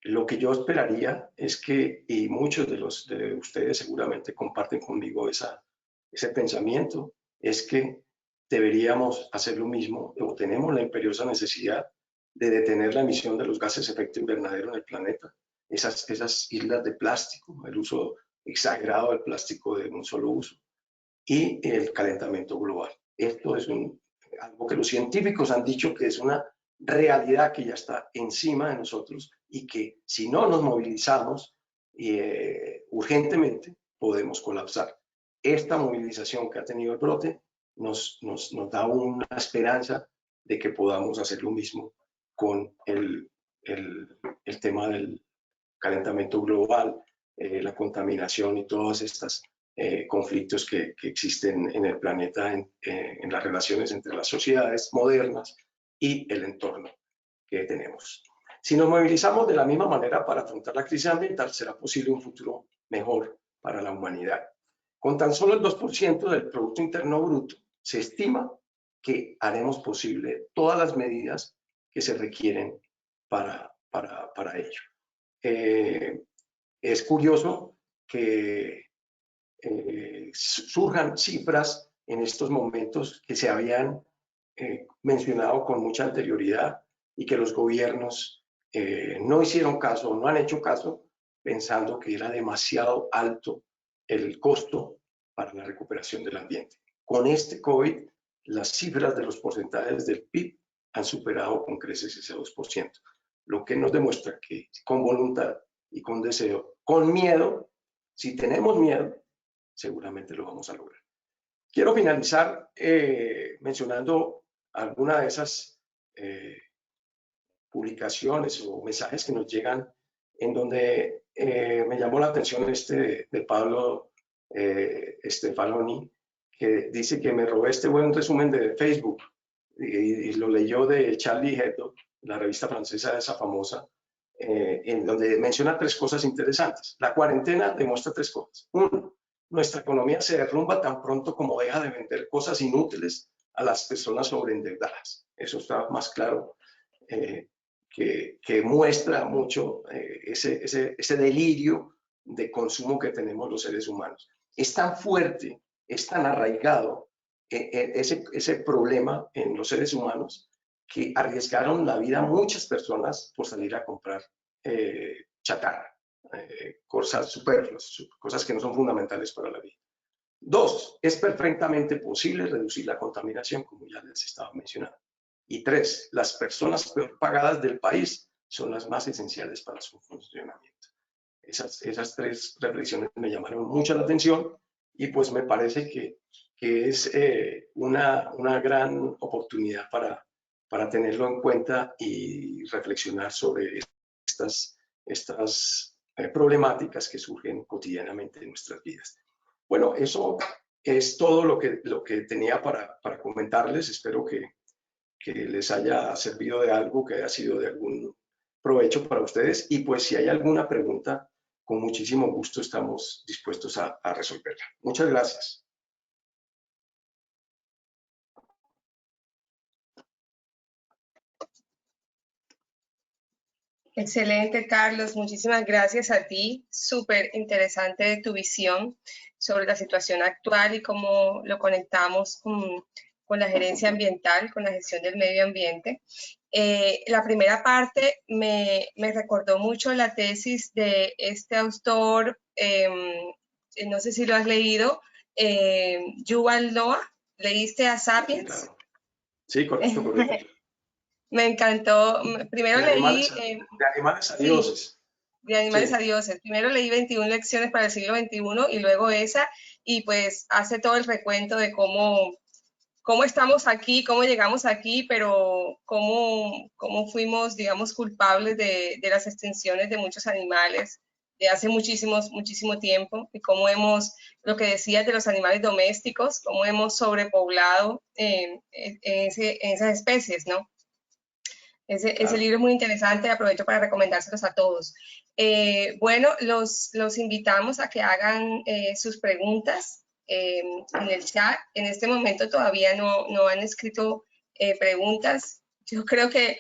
Lo que yo esperaría es que, y muchos de ustedes seguramente comparten conmigo ese pensamiento, es que deberíamos hacer lo mismo o tenemos la imperiosa necesidad de detener la emisión de los gases de efecto invernadero en el planeta, esas islas de plástico, el uso exagerado del plástico de un solo uso y el calentamiento global. Esto es algo que los científicos han dicho que es una realidad que ya está encima de nosotros y que si no nos movilizamos urgentemente podemos colapsar. Esta movilización que ha tenido el brote nos da una esperanza de que podamos hacer lo mismo con el tema del calentamiento global, la contaminación y todas estas conflictos que existen en el planeta en las relaciones entre las sociedades modernas y el entorno que tenemos. Si nos movilizamos de la misma manera para afrontar la crisis ambiental, será posible un futuro mejor para la humanidad. Con tan solo el 2% del Producto Interno Bruto, se estima que haremos posible todas las medidas que se requieren para ello. Es curioso que surjan cifras en estos momentos que se habían mencionado con mucha anterioridad y que los gobiernos no hicieron caso, no han hecho caso, pensando que era demasiado alto el costo para la recuperación del ambiente. Con este COVID, las cifras de los porcentajes del PIB han superado con creces ese 2%, lo que nos demuestra que con voluntad y con deseo, con miedo, si tenemos miedo, seguramente lo vamos a lograr. Quiero finalizar mencionando alguna de esas publicaciones o mensajes que nos llegan en donde me llamó la atención de Pablo Stefanoni, que dice que me robé este buen resumen de Facebook y lo leyó de Charlie Hebdo, la revista francesa esa famosa, en donde menciona 3 cosas interesantes. La cuarentena demuestra 3 cosas. Uno, nuestra economía se derrumba tan pronto como deja de vender cosas inútiles a las personas sobreendeudadas. Eso está más claro, que muestra mucho ese delirio de consumo que tenemos los seres humanos. Es tan fuerte, es tan arraigado ese problema en los seres humanos que arriesgaron la vida muchas personas por salir a comprar chatarra, cosas superfluas, cosas que no son fundamentales para la vida. 2, es perfectamente posible reducir la contaminación, como ya les estaba mencionando. Y 3, las personas peor pagadas del país son las más esenciales para su funcionamiento. Esas 3 reflexiones me llamaron mucho la atención y pues me parece que que es una gran oportunidad para tenerlo en cuenta y reflexionar sobre estas problemáticas que surgen cotidianamente en nuestras vidas. Bueno, eso es todo lo que tenía para comentarles. Espero que les haya servido de algo, que haya sido de algún provecho para ustedes. Y pues si hay alguna pregunta, con muchísimo gusto estamos dispuestos a resolverla. Muchas gracias. Excelente, Carlos. Muchísimas gracias a ti. Súper interesante tu visión sobre la situación actual y cómo lo conectamos con la gerencia ambiental, con la gestión del medio ambiente. La primera parte me recordó mucho la tesis de este autor, no sé si lo has leído, Yuval Noah. ¿Leíste a Sapiens? Claro. Sí, correcto, correcto. Me encantó. Primero leí... de animales a dioses. De animales a dioses. Primero leí 21 lecciones para el siglo XXI y luego esa, y pues hace todo el recuento de cómo estamos aquí, cómo llegamos aquí, pero cómo fuimos, digamos, culpables de las extinciones de muchos animales de hace muchísimo tiempo, y cómo lo que decías de los animales domésticos, cómo hemos sobrepoblado en esas especies, ¿no? Ese libro es muy interesante, aprovecho para recomendárselos a todos. Bueno, los invitamos a que hagan sus preguntas en el chat. En este momento todavía no han escrito preguntas. Yo creo que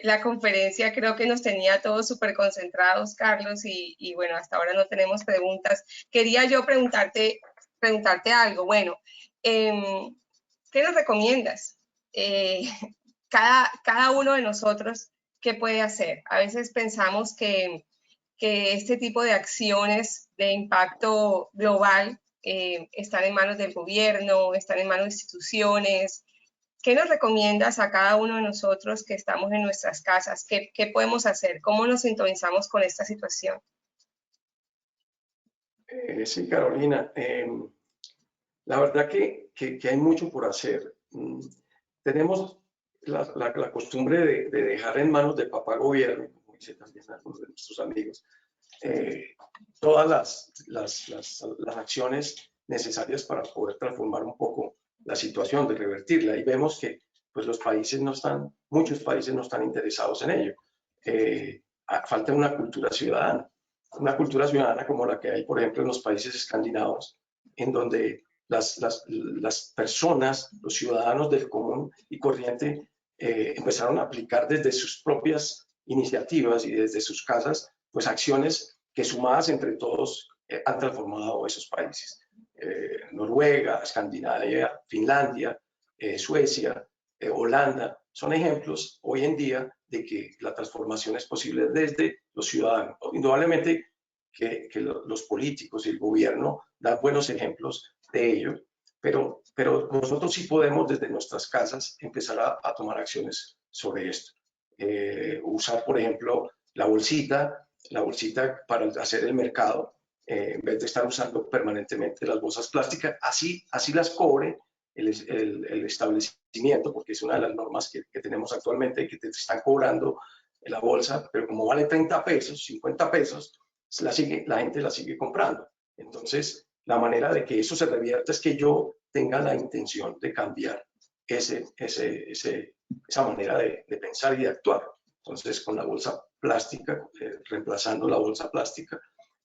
la conferencia creo que nos tenía todos súper concentrados, Carlos, y bueno, hasta ahora no tenemos preguntas. Quería yo preguntarte algo. Bueno, ¿qué nos recomiendas? Cada uno de nosotros, ¿qué puede hacer? A veces pensamos que este tipo de acciones de impacto global están en manos del gobierno, están en manos de instituciones. ¿Qué nos recomiendas a cada uno de nosotros que estamos en nuestras casas? ¿Qué podemos hacer? ¿Cómo nos sintonizamos con esta situación? Sí, Carolina. La verdad que hay mucho por hacer. Tenemos la costumbre de dejar en manos del papá gobierno, como dice también algunos de nuestros amigos, todas las acciones necesarias para poder transformar un poco la situación, de revertirla. Y vemos que pues, muchos países no están interesados en ello. Falta una cultura ciudadana como la que hay, por ejemplo, en los países escandinavos, en donde las personas, los ciudadanos del común y corriente, empezaron a aplicar desde sus propias iniciativas y desde sus casas, pues acciones que sumadas entre todos han transformado esos países. Noruega, Escandinavia, Finlandia, Suecia, Holanda, son ejemplos hoy en día de que la transformación es posible desde los ciudadanos. Indudablemente que los políticos y el gobierno dan buenos ejemplos de ello, pero nosotros sí podemos desde nuestras casas empezar a tomar acciones sobre esto. Usar, por ejemplo, la bolsita para hacer el mercado, en vez de estar usando permanentemente las bolsas plásticas, así las cobre el establecimiento, porque es una de las normas que tenemos actualmente, que te están cobrando la bolsa, pero como vale 30 pesos, 50 pesos, la gente la sigue comprando. Entonces, la manera de que eso se revierta es que yo tenga la intención de cambiar esa manera de pensar y de actuar. Entonces, con la bolsa plástica, reemplazando la bolsa plástica,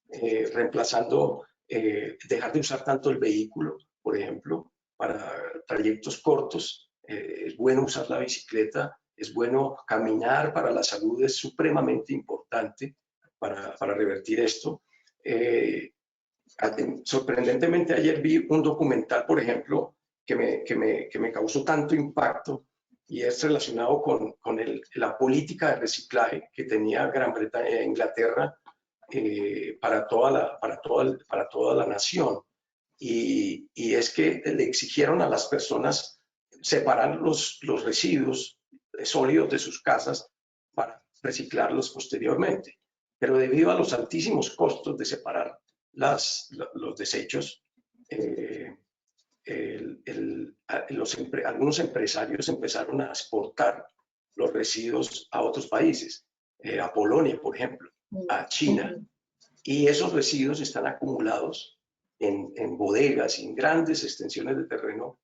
dejar de usar tanto el vehículo, por ejemplo, para trayectos cortos. Es bueno usar la bicicleta, es bueno caminar para la salud, es supremamente importante para revertir esto. Sorprendentemente ayer vi un documental, por ejemplo, que me causó tanto impacto, y es relacionado con la política de reciclaje que tenía Gran Bretaña, Inglaterra, para toda la nación. Y es que le exigieron a las personas separar los residuos sólidos de sus casas para reciclarlos posteriormente. Pero debido a los altísimos costos de separar los desechos, algunos empresarios empezaron a exportar los residuos a otros países, a Polonia, por ejemplo, a China, y esos residuos están acumulados en bodegas, en grandes extensiones de terreno,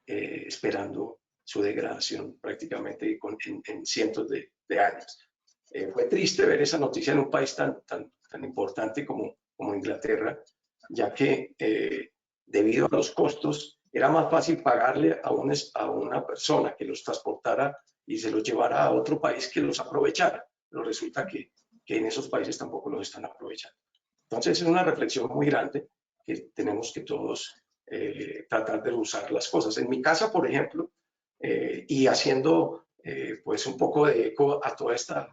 esperando su degradación prácticamente en cientos de años. Fue triste ver esa noticia en un país tan importante como Inglaterra, ya que debido a los costos era más fácil pagarle a una persona que los transportara y se los llevara a otro país que los aprovechara. Pero resulta que en esos países tampoco los están aprovechando. Entonces es una reflexión muy grande que tenemos que todos tratar de usar las cosas. En mi casa, por ejemplo, y haciendo pues un poco de eco a toda esta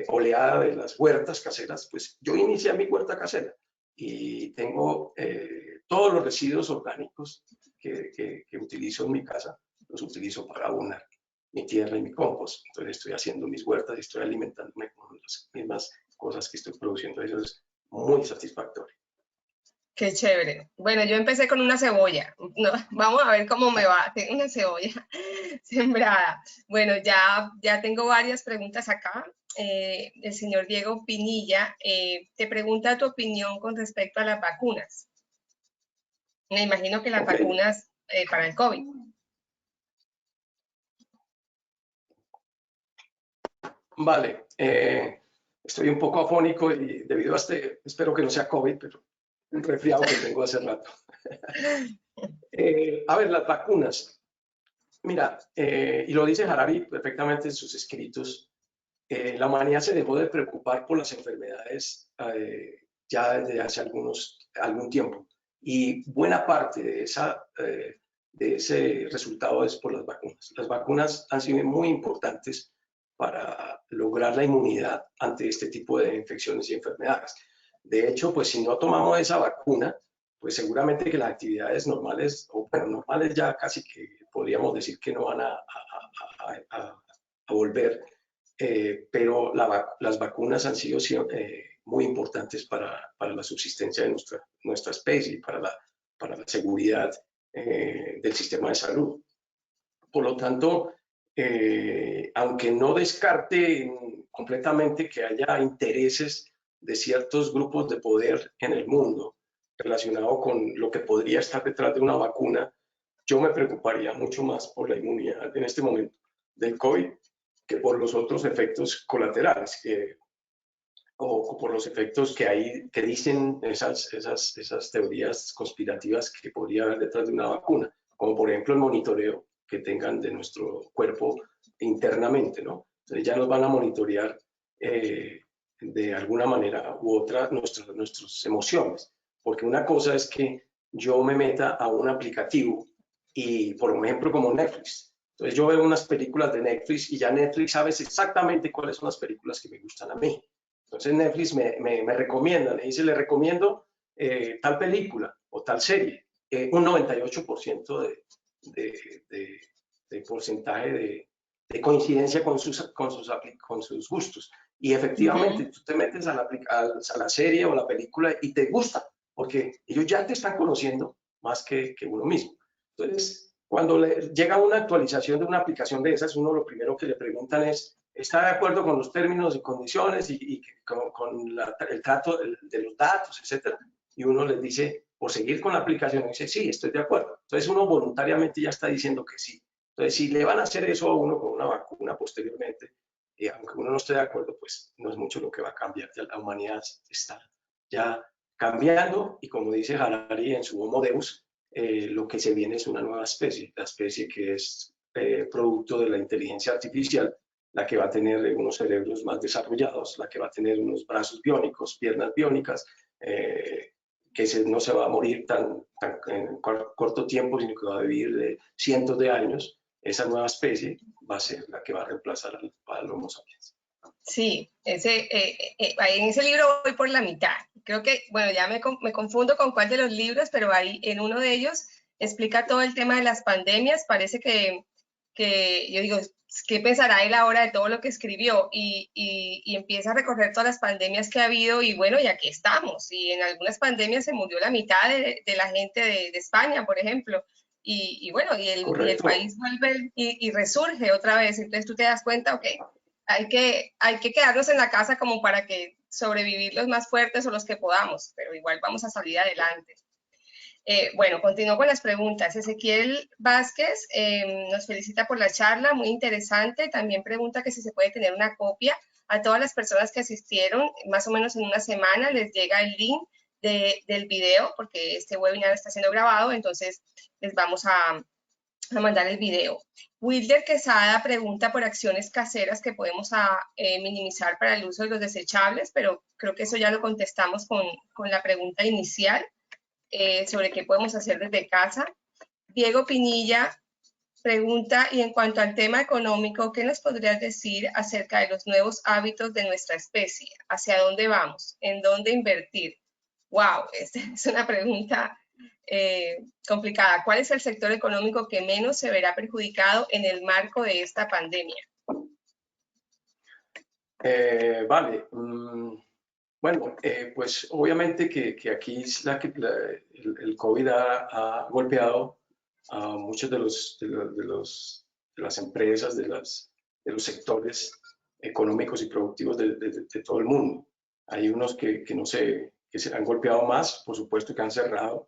oleada de las huertas caseras, pues yo inicié mi huerta casera y tengo todos los residuos orgánicos que utilizo en mi casa, los utilizo para abonar mi tierra y mi compost. Entonces estoy haciendo mis huertas y estoy alimentándome con las mismas cosas que estoy produciendo. Eso es muy satisfactorio. Qué chévere. Bueno, yo empecé con una cebolla. No, vamos a ver cómo me va. Tengo una cebolla sembrada. Bueno, ya tengo varias preguntas acá. El señor Diego Pinilla te pregunta tu opinión con respecto a las vacunas. Me imagino que las vacunas para el COVID. Vale. Estoy un poco afónico y debido a espero que no sea COVID, pero un resfriado que tengo hace rato. A ver, las vacunas. Mira, y lo dice Harari perfectamente en sus escritos, la humanidad se dejó de preocupar por las enfermedades ya desde hace algún tiempo. Y buena parte de ese resultado es por las vacunas. Las vacunas han sido muy importantes para lograr la inmunidad ante este tipo de infecciones y enfermedades. De hecho, pues si no tomamos esa vacuna, pues seguramente que las actividades normales, o bueno, normales ya casi que podríamos decir que no van a volver, pero las vacunas han sido muy importantes para la subsistencia de nuestra especie, para la seguridad del sistema de salud. Por lo tanto, aunque no descarte completamente que haya intereses de ciertos grupos de poder en el mundo relacionado con lo que podría estar detrás de una vacuna, yo me preocuparía mucho más por la inmunidad en este momento del COVID que por los otros efectos colaterales o por los efectos que dicen esas teorías conspirativas que podría haber detrás de una vacuna, como por ejemplo el monitoreo que tengan de nuestro cuerpo internamente, ¿no? Entonces ya nos van a monitorear de alguna manera u otra nuestras emociones, porque una cosa es que yo me meta a un aplicativo y, por ejemplo, como Netflix. Entonces yo veo unas películas de Netflix y ya Netflix sabe exactamente cuáles son las películas que me gustan a mí. Entonces Netflix me recomienda, me dice, le recomiendo tal película o tal serie. Un 98% de porcentaje de coincidencia con sus gustos. Y efectivamente, tú te metes a la serie o la película y te gusta, porque ellos ya te están conociendo más que uno mismo. Entonces, cuando llega una actualización de una aplicación de esas, uno lo primero que le preguntan es, ¿está de acuerdo con los términos y condiciones y con el trato de los datos, etcétera? Y uno les dice, por seguir con la aplicación, dice, sí, estoy de acuerdo. Entonces uno voluntariamente ya está diciendo que sí. Entonces, si le van a hacer eso a uno con una vacuna posteriormente, aunque uno no esté de acuerdo, pues no es mucho lo que va a cambiar. Ya la humanidad está ya cambiando y como dice Harari en su Homo Deus, lo que se viene es una nueva especie, la especie que es producto de la inteligencia artificial, la que va a tener unos cerebros más desarrollados, la que va a tener unos brazos biónicos, piernas biónicas, que no se va a morir en corto tiempo, sino que va a vivir de cientos de años. Esa nueva especie va a ser la que va a reemplazar al Homo sapiens. Sí, en ese libro voy por la mitad. Creo que, bueno, ya me confundo con cuál de los libros, pero ahí en uno de ellos explica todo el tema de las pandemias. Parece que yo digo, ¿qué pensará él ahora de todo lo que escribió? Y empieza a recorrer todas las pandemias que ha habido y bueno, y aquí estamos. Y en algunas pandemias se murió la mitad de la gente de España, por ejemplo. y bueno, y el Correcto. país vuelve y resurge otra vez. Entonces tú te das cuenta, ok, hay que quedarnos en la casa como para que sobrevivir los más fuertes o los que podamos, pero igual vamos a salir adelante. Bueno, continúo con las preguntas. Ezequiel Vázquez nos felicita por la charla, muy interesante. También pregunta que si se puede tener una copia. A todas las personas que asistieron, más o menos en una semana, les llega el link del video, porque este webinar está siendo grabado, entonces les vamos a mandar el video. Wilder Quesada pregunta por acciones caseras que podemos minimizar para el uso de los desechables, pero creo que eso ya lo contestamos con la pregunta inicial. Sobre qué podemos hacer desde casa. Diego Pinilla pregunta, y en cuanto al tema económico, ¿qué nos podrías decir acerca de los nuevos hábitos de nuestra especie? ¿Hacia dónde vamos? ¿En dónde invertir? Wow, esta es una pregunta complicada. ¿Cuál es el sector económico que menos se verá perjudicado en el marco de esta pandemia? Vale. Bueno, pues obviamente que aquí el COVID ha golpeado a muchos de las empresas, de los sectores económicos y productivos de todo el mundo. Hay unos que se han golpeado más, por supuesto que han cerrado,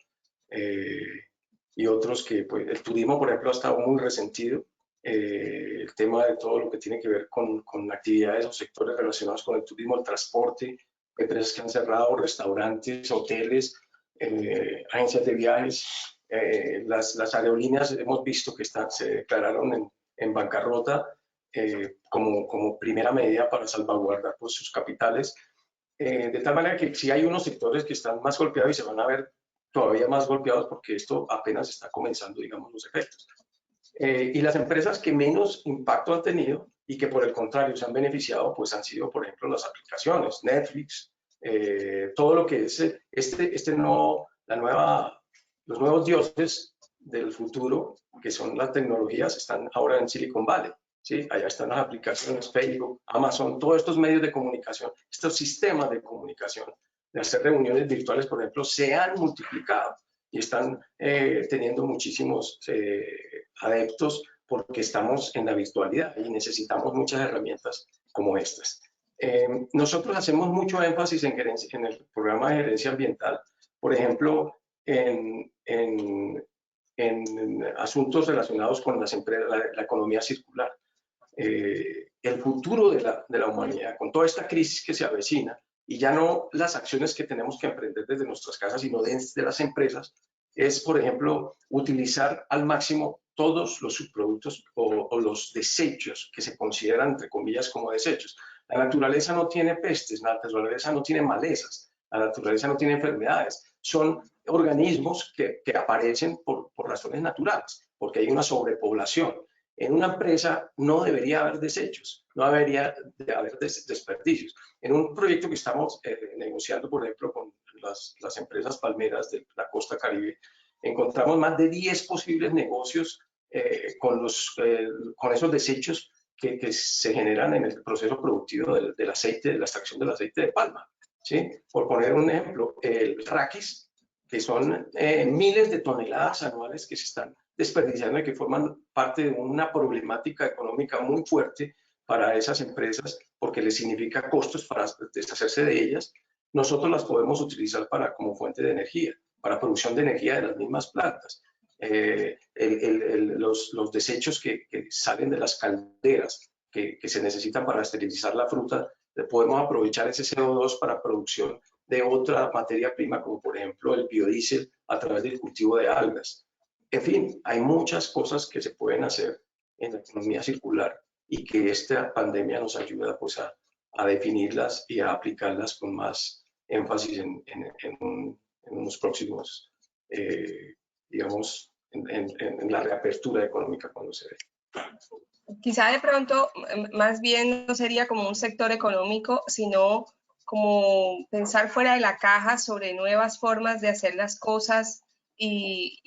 y otros que, pues, el turismo, por ejemplo, ha estado muy resentido. El tema de todo lo que tiene que ver con actividades o sectores relacionados con el turismo, el transporte, empresas que han cerrado, restaurantes, hoteles, agencias de viajes, las aerolíneas hemos visto que se declararon en bancarrota como primera medida para salvaguardar pues, sus capitales, de tal manera que sí hay unos sectores que están más golpeados y se van a ver todavía más golpeados porque esto apenas está comenzando, digamos, los efectos. Y las empresas que menos impacto han tenido y que por el contrario se han beneficiado, pues han sido, por ejemplo, las aplicaciones, Netflix, todo lo que es los nuevos dioses del futuro, que son las tecnologías, están ahora en Silicon Valley. ¿Sí? Allá están las aplicaciones, Facebook, Amazon, todos estos medios de comunicación, estos sistemas de comunicación, de hacer reuniones virtuales, por ejemplo, se han multiplicado y están teniendo muchísimos adeptos porque estamos en la virtualidad y necesitamos muchas herramientas como estas. Nosotros hacemos mucho énfasis en el programa de gerencia ambiental, por ejemplo, en asuntos relacionados con las empresas, la economía circular. El futuro de la humanidad, con toda esta crisis que se avecina, y ya no las acciones que tenemos que emprender desde nuestras casas, sino desde las empresas, es, por ejemplo, utilizar al máximo todos los subproductos o los desechos que se consideran, entre comillas, como desechos. La naturaleza no tiene pestes, la naturaleza no tiene malezas, la naturaleza no tiene enfermedades. Son organismos que aparecen por razones naturales, porque hay una sobrepoblación. En una empresa no debería haber desechos, no debería haber desperdicios. En un proyecto que estamos negociando, por ejemplo, con las empresas palmeras de la costa Caribe, encontramos más de 10 posibles negocios con esos desechos que se generan en el proceso productivo del aceite, de la extracción del aceite de palma. ¿Sí? Por poner un ejemplo, el raquis, que son miles de toneladas anuales que se están desperdiciando y que forman parte de una problemática económica muy fuerte para esas empresas porque les significa costos para deshacerse de ellas. Nosotros las podemos utilizar como fuente de energía, para producción de energía de las mismas plantas. Los desechos que salen de las calderas que se necesitan para esterilizar la fruta, podemos aprovechar ese CO2 para producción de otra materia prima, como por ejemplo el biodiesel a través del cultivo de algas. En fin, hay muchas cosas que se pueden hacer en la economía circular y que esta pandemia nos ayuda pues, a definirlas y a aplicarlas con más énfasis en unos próximos, digamos, en la reapertura económica cuando se ve. Quizá de pronto, más bien no sería como un sector económico, sino como pensar fuera de la caja sobre nuevas formas de hacer las cosas y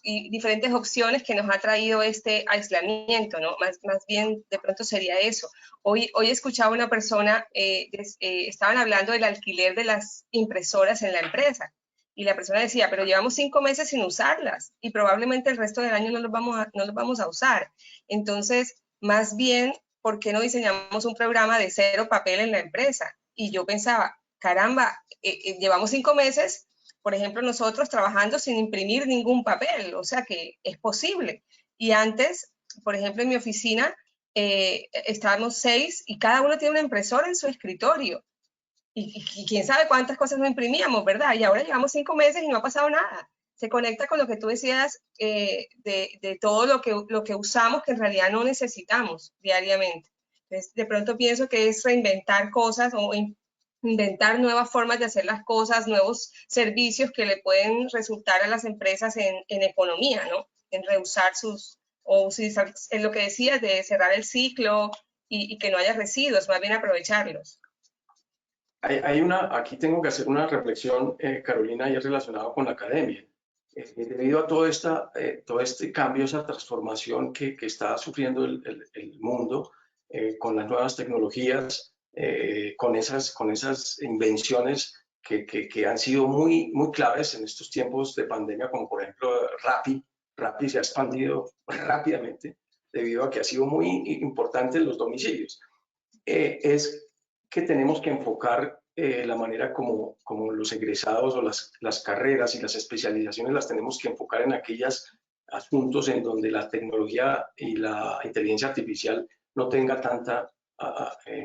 diferentes opciones que nos ha traído este aislamiento, ¿no? Más bien de pronto sería eso. Hoy escuchaba una persona, estaban hablando del alquiler de las impresoras en la empresa Y la persona decía, pero llevamos 5 meses sin usarlas y probablemente el resto del año no los vamos a usar. Entonces, más bien, ¿por qué no diseñamos un programa de 0 papel en la empresa? Y yo pensaba, caramba, llevamos 5 meses, por ejemplo, nosotros trabajando sin imprimir ningún papel, o sea que es posible. Y antes, por ejemplo, en mi oficina, estábamos 6 y cada uno tiene una impresora en su escritorio. Y quién sabe cuántas cosas no imprimíamos, ¿verdad? Y ahora llevamos 5 meses y no ha pasado nada. Se conecta con lo que tú decías de todo lo que usamos que en realidad no necesitamos diariamente. Entonces, de pronto pienso que es reinventar cosas o inventar nuevas formas de hacer las cosas, nuevos servicios que le pueden resultar a las empresas en economía, ¿no? En reusar o utilizar, en lo que decías de cerrar el ciclo y que no haya residuos, más bien aprovecharlos. Aquí tengo que hacer una reflexión, Carolina, y es relacionado con la academia. Debido a todo este cambio, esa transformación que está sufriendo el mundo con las nuevas tecnologías, con esas invenciones que han sido muy claves en estos tiempos de pandemia, como por ejemplo Rappi. Rappi se ha expandido rápidamente debido a que ha sido muy importante en los domicilios. Es que tenemos que enfocar la manera como los egresados o las carreras y las especializaciones las tenemos que enfocar en aquellos asuntos en donde la tecnología y la inteligencia artificial no tenga tanta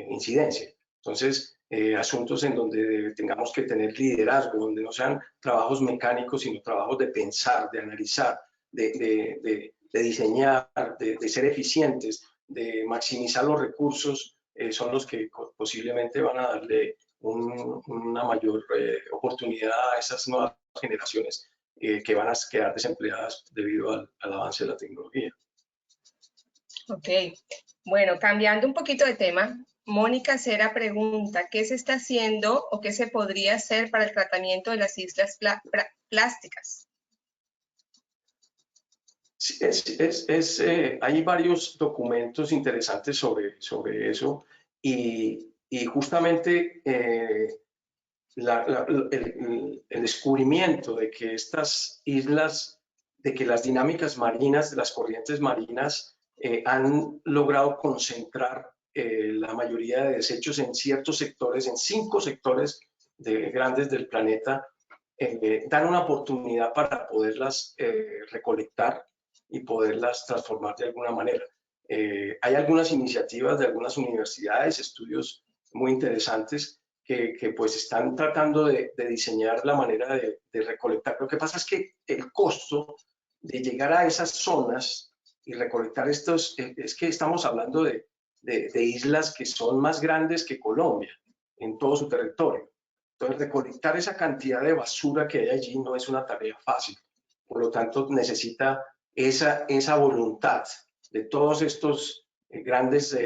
incidencia. Entonces, asuntos en donde tengamos que tener liderazgo, donde no sean trabajos mecánicos, sino trabajos de pensar, de analizar, de diseñar, de ser eficientes, de maximizar los recursos, son los que posiblemente van a darle una mayor oportunidad a esas nuevas generaciones que van a quedar desempleadas debido al avance de la tecnología. Ok, bueno, cambiando un poquito de tema, Mónica Cera pregunta, ¿qué se está haciendo o qué se podría hacer para el tratamiento de las islas plásticas? Sí, hay varios documentos interesantes sobre eso y justamente el descubrimiento de que estas islas, de que las dinámicas marinas, de las corrientes marinas, han logrado concentrar la mayoría de desechos en ciertos sectores, en 5 sectores grandes del planeta, dan una oportunidad para poderlas recolectar y poderlas transformar de alguna manera. Hay algunas iniciativas de algunas universidades, estudios muy interesantes que pues están tratando de diseñar la manera de recolectar. Lo que pasa es que el costo de llegar a esas zonas y recolectar estos, es que estamos hablando de islas que son más grandes que Colombia en todo su territorio. Entonces, recolectar esa cantidad de basura que hay allí no es una tarea fácil. Por lo tanto, necesita esa voluntad de todos estos grandes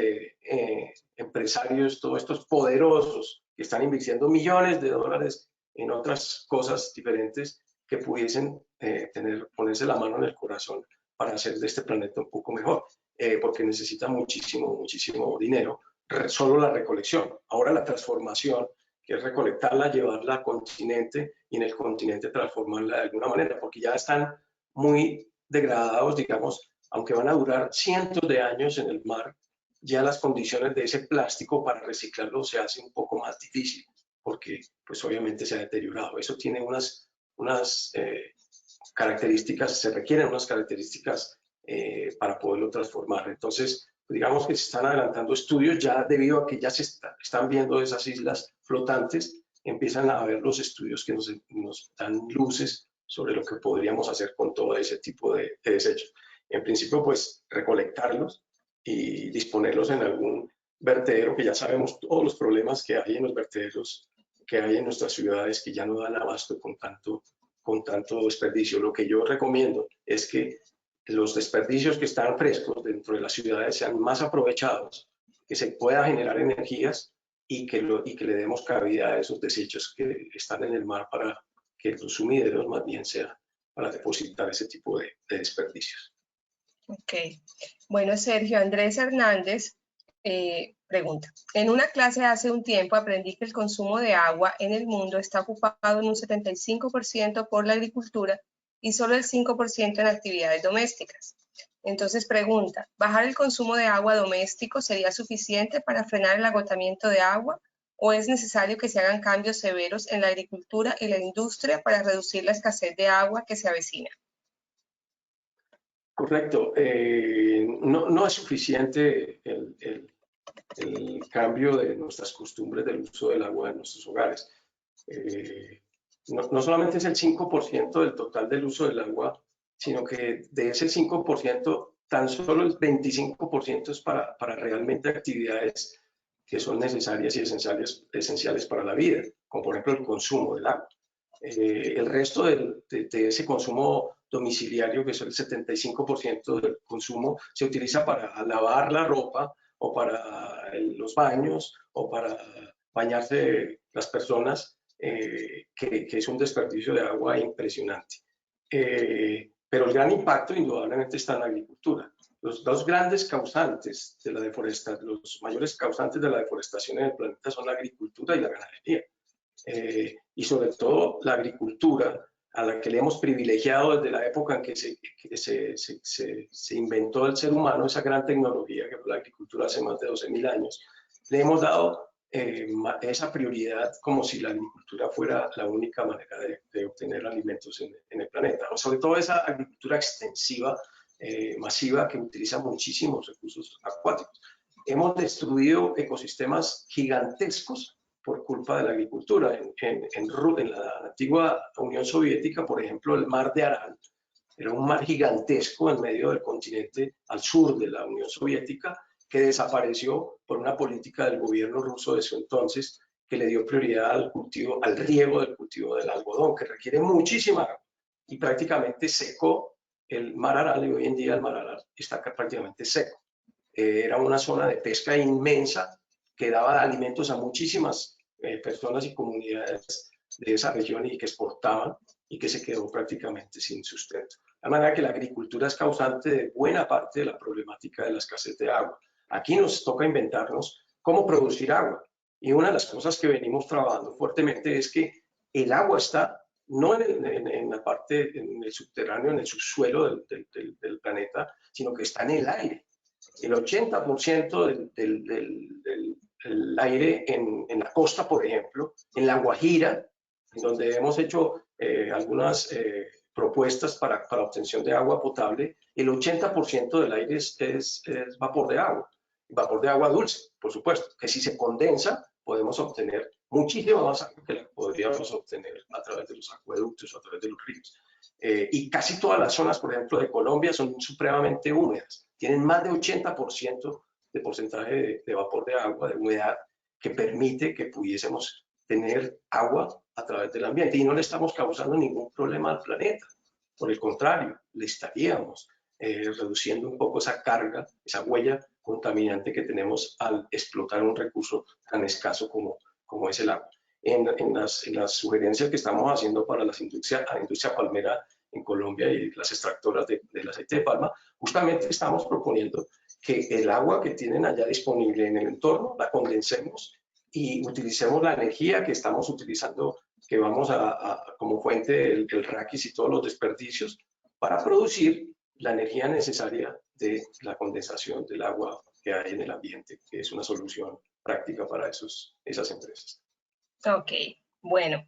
empresarios, todos estos poderosos que están invirtiendo millones de dólares en otras cosas diferentes que pudiesen ponerse la mano en el corazón para hacer de este planeta un poco mejor, porque necesita muchísimo dinero, solo la recolección. Ahora la transformación, que es recolectarla, llevarla al continente y en el continente transformarla de alguna manera, porque ya están muy degradados, digamos, aunque van a durar cientos de años en el mar, ya las condiciones de ese plástico para reciclarlo se hace un poco más difícil, porque pues obviamente se ha deteriorado. Eso tiene unas características, se requieren unas características para poderlo transformar. Entonces, digamos que se están adelantando estudios ya debido a que ya se están viendo esas islas flotantes, empiezan a ver los estudios que nos dan luces sobre lo que podríamos hacer con todo ese tipo de desechos. En principio, pues recolectarlos y disponerlos en algún vertedero, que ya sabemos todos los problemas que hay en los vertederos que hay en nuestras ciudades, que ya no dan abasto con tanto desperdicio. Lo que yo recomiendo es que los desperdicios que están frescos dentro de las ciudades sean más aprovechados, que se pueda generar energías y que le demos cabida a esos desechos que están en el mar para que los sumideros más bien sean para depositar ese tipo de desperdicios. Ok. Bueno, Sergio Andrés Hernández Pregunta. En una clase hace un tiempo aprendí que el consumo de agua en el mundo está ocupado en un 75% por la agricultura y solo el 5% en actividades domésticas. Entonces pregunta, ¿bajar el consumo de agua doméstico sería suficiente para frenar el agotamiento de agua o es necesario que se hagan cambios severos en la agricultura y la industria para reducir la escasez de agua que se avecina? Correcto. No es suficiente el cambio de nuestras costumbres del uso del agua en nuestros hogares. No solamente es el 5% del total del uso del agua, sino que de ese 5%, tan solo el 25% es para realmente actividades que son necesarias y esenciales para la vida, como por ejemplo el consumo del agua. El resto de ese consumo domiciliario, que es el 75% del consumo, se utiliza para lavar la ropa o para los baños o para bañarse las personas, que es un desperdicio de agua impresionante. Pero el gran impacto indudablemente está en la agricultura. Los dos grandes causantes de la deforestación, los mayores causantes de la deforestación en el planeta son la agricultura y la ganadería. Y sobre todo la agricultura, a la que le hemos privilegiado desde la época en que se inventó el ser humano, esa gran tecnología que fue la agricultura hace más de 12.000 años, le hemos dado esa prioridad como si la agricultura fuera la única manera de obtener alimentos en el planeta, o sobre todo esa agricultura extensiva, masiva, que utiliza muchísimos recursos acuáticos. Hemos destruido ecosistemas gigantescos por culpa de la agricultura. En la antigua Unión Soviética, por ejemplo, el mar de Aral era un mar gigantesco en medio del continente al sur de la Unión Soviética, que desapareció por una política del gobierno ruso de su entonces, que le dio prioridad al cultivo, al riego del cultivo del algodón, que requiere muchísima agua, y prácticamente secó el mar Aral, y hoy en día el mar Aral está prácticamente seco. Era una zona de pesca inmensa que daba alimentos a muchísimas personas y comunidades de esa región y que exportaban, y que se quedó prácticamente sin sustento. De manera que la agricultura es causante de buena parte de la problemática de la escasez de agua. Aquí nos toca inventarnos cómo producir agua. Y una de las cosas que venimos trabajando fuertemente es que el agua está no en la parte, en el subterráneo, en el subsuelo del planeta, sino que está en el aire. El 80% del aire en la costa, por ejemplo, en La Guajira, en donde hemos hecho algunas propuestas para obtención de agua potable, el 80% del aire es vapor de agua dulce, por supuesto, que si se condensa podemos obtener muchísimo más agua que la que podríamos obtener a través de los acueductos o a través de los ríos. Y casi todas las zonas, por ejemplo, de Colombia son supremamente húmedas, tienen más de 80% de porcentaje de vapor de agua, de humedad, que permite que pudiésemos tener agua a través del ambiente, y no le estamos causando ningún problema al planeta. Por el contrario, le estaríamos reduciendo un poco esa carga, esa huella contaminante que tenemos al explotar un recurso tan escaso como es el agua. En las sugerencias que estamos haciendo para la industria palmera en Colombia y las extractoras del aceite de palma, justamente estamos proponiendo que el agua que tienen allá disponible en el entorno la condensemos y utilicemos la energía que estamos utilizando, que vamos como fuente el raquis y todos los desperdicios, para producir la energía necesaria de la condensación del agua que hay en el ambiente, que es una solución práctica para esas empresas. Ok, bueno.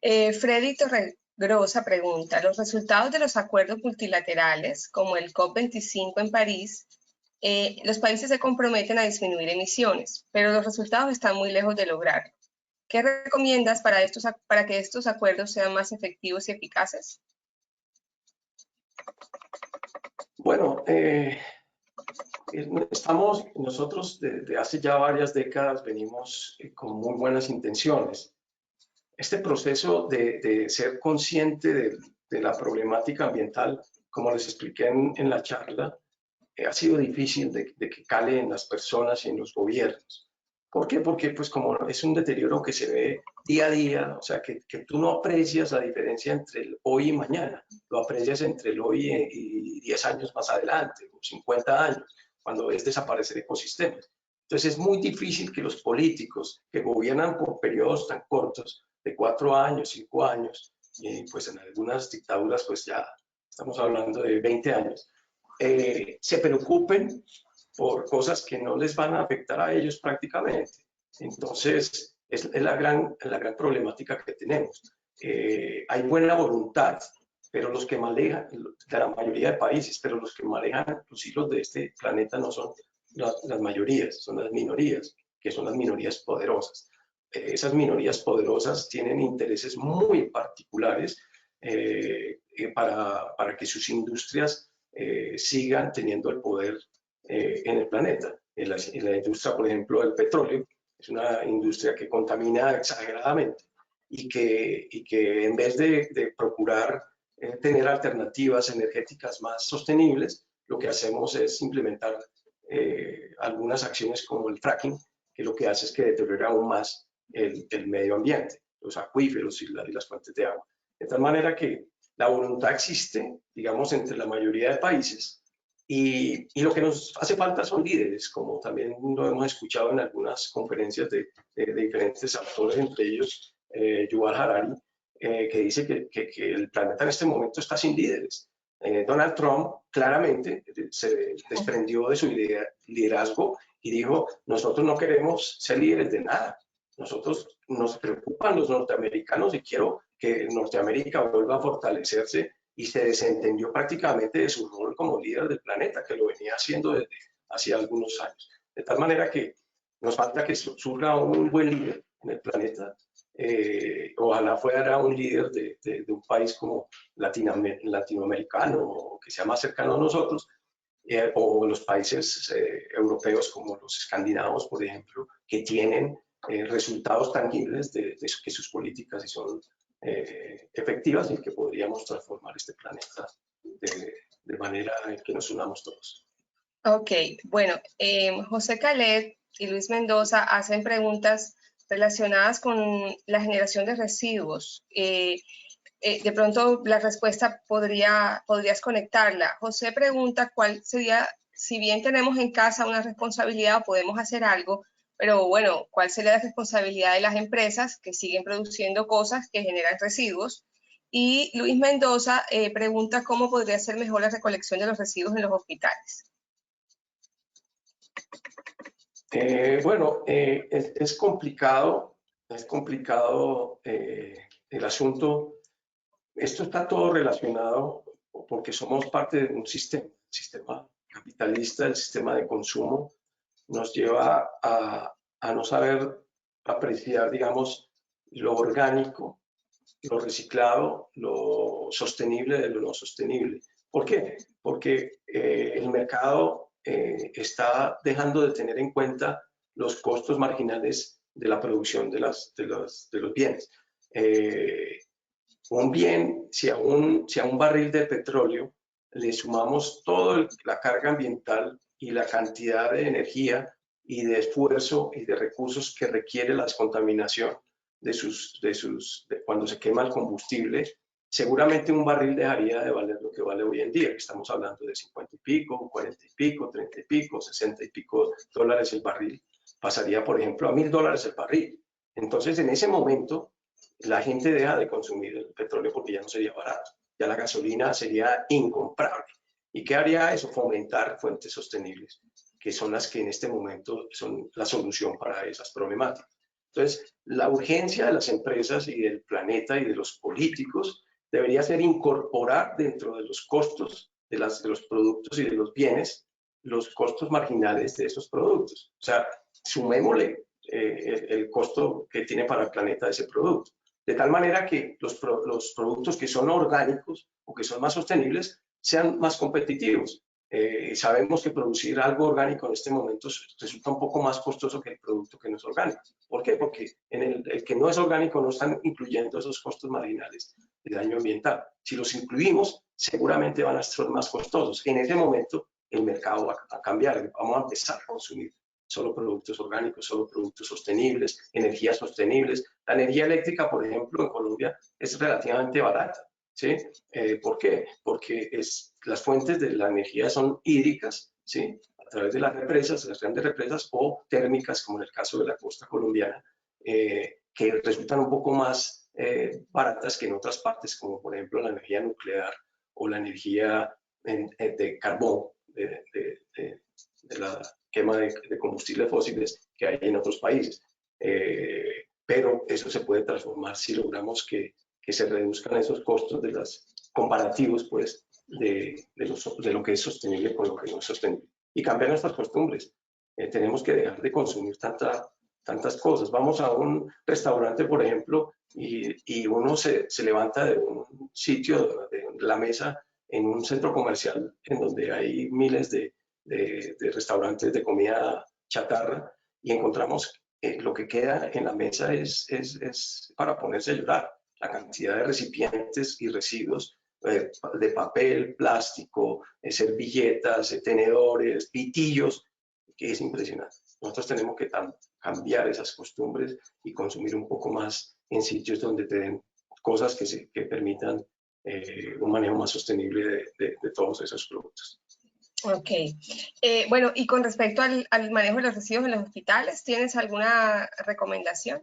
Freddy Torregrosa pregunta, los resultados de los acuerdos multilaterales, como el COP25 en París, los países se comprometen a disminuir emisiones, pero los resultados están muy lejos de lograrlo. ¿Qué recomiendas para que estos acuerdos sean más efectivos y eficaces? Bueno, nosotros desde hace ya varias décadas venimos con muy buenas intenciones. Este proceso de ser consciente de la problemática ambiental, como les expliqué en la charla, ha sido difícil de que cale en las personas y en los gobiernos. ¿Por qué? Porque pues como es un deterioro que se ve día a día, o sea, que tú no aprecias la diferencia entre el hoy y mañana, lo aprecias entre el hoy y 10 años más adelante, o 50 años, cuando ves desaparecer ecosistemas. Entonces es muy difícil que los políticos que gobiernan por periodos tan cortos, de 4 años, 5 años, y pues en algunas dictaduras pues ya estamos hablando de 20 años, se preocupen por cosas que no les van a afectar a ellos prácticamente. Entonces, es la gran problemática que tenemos. Hay buena voluntad, pero los que manejan, de la mayoría de países, pero los que manejan los hilos de este planeta no son las mayorías, son las minorías, que son las minorías poderosas. Esas minorías poderosas tienen intereses muy particulares para que sus industrias sigan teniendo el poder en el planeta. En la industria, por ejemplo, del petróleo, es una industria que contamina exageradamente y que en vez de procurar tener alternativas energéticas más sostenibles, lo que hacemos es implementar algunas acciones como el fracking, que lo que hace es que deteriora aún más el medio ambiente, los acuíferos y las fuentes de agua. De tal manera que la voluntad existe, digamos, entre la mayoría de países, y lo que nos hace falta son líderes, como también lo hemos escuchado en algunas conferencias de diferentes autores, entre ellos Yuval Harari, que dice que el planeta en este momento está sin líderes. Donald Trump claramente se desprendió de su liderazgo y dijo, nosotros no queremos ser líderes de nada, nosotros nos preocupan los norteamericanos y quiero que Norteamérica vuelva a fortalecerse, y se desentendió prácticamente de su rol como líder del planeta, que lo venía haciendo desde hace algunos años. De tal manera que nos falta que surja un buen líder en el planeta. Ojalá fuera un líder de un país como latinoamericano, o que sea más cercano a nosotros, o los países europeos como los escandinavos, por ejemplo, que tienen resultados tangibles de que sus políticas son efectivas, y que podríamos transformar este planeta de manera en que nos unamos todos. Ok, bueno, José Calet y Luis Mendoza hacen preguntas relacionadas con la generación de residuos. De pronto la respuesta podrías conectarla. José pregunta cuál sería, si bien tenemos en casa una responsabilidad o podemos hacer algo, pero bueno, ¿cuál sería la responsabilidad de las empresas que siguen produciendo cosas que generan residuos? Y Luis Mendoza pregunta cómo podría ser mejor la recolección de los residuos en los hospitales. Bueno, es complicado el asunto. Esto está todo relacionado porque somos parte de un sistema capitalista. El sistema de consumo nos lleva a no saber apreciar, digamos, lo orgánico, lo reciclado, lo sostenible de lo no sostenible. ¿Por qué? Porque el mercado está dejando de tener en cuenta los costos marginales de la producción de los bienes. Un bien, si a un barril de petróleo le sumamos toda la carga ambiental y la cantidad de energía y de esfuerzo y de recursos que requiere la descontaminación de cuando se quema el combustible, seguramente un barril dejaría de valer lo que vale hoy en día, que estamos hablando de 50 y pico, 40 y pico, 30 y pico, 60 y pico dólares el barril. Pasaría, por ejemplo, a $1000 el barril. Entonces, en ese momento, la gente deja de consumir el petróleo porque ya no sería barato, ya la gasolina sería incomparable. ¿Y qué haría eso? Fomentar fuentes sostenibles, que son las que en este momento son la solución para esas problemáticas. Entonces, la urgencia de las empresas y del planeta y de los políticos debería ser incorporar dentro de los costos de los productos y de los bienes los costos marginales de esos productos. O sea, sumémosle el costo que tiene para el planeta ese producto. De tal manera que los productos que son orgánicos o que son más sostenibles sean más competitivos. Sabemos que producir algo orgánico en este momento resulta un poco más costoso que el producto que no es orgánico. ¿Por qué? Porque en el que no es orgánico no están incluyendo esos costos marginales de daño ambiental. Si los incluimos, seguramente van a ser más costosos. En ese momento, el mercado va a cambiar. Vamos a empezar a consumir solo productos orgánicos, solo productos sostenibles, energías sostenibles. La energía eléctrica, por ejemplo, en Colombia es relativamente barata. ¿Sí? ¿Por qué? Porque las fuentes de la energía son hídricas, ¿sí? través de las represas, las grandes represas, o térmicas, como en el caso de la costa colombiana, que resultan un poco más baratas que en otras partes, como por ejemplo la energía nuclear o la energía de carbón, de la quema de combustibles fósiles que hay en otros países. Pero eso se puede transformar si logramos que se reduzcan esos costos de los comparativos, pues, de lo que es sostenible con lo que no es sostenible. Y cambiar nuestras costumbres. Tenemos que dejar de consumir tantas cosas. Vamos a un restaurante, por ejemplo, y uno se levanta de un sitio, de la mesa, en un centro comercial en donde hay miles de restaurantes de comida chatarra, y encontramos lo que queda en la mesa es para ponerse a llorar. La cantidad de recipientes y residuos de papel, plástico, servilletas, tenedores, pitillos, que es impresionante. Nosotros tenemos que cambiar esas costumbres y consumir un poco más en sitios donde te den cosas que permitan un manejo más sostenible de todos esos productos. Ok. Bueno, y con respecto al manejo de los residuos en los hospitales, ¿tienes alguna recomendación?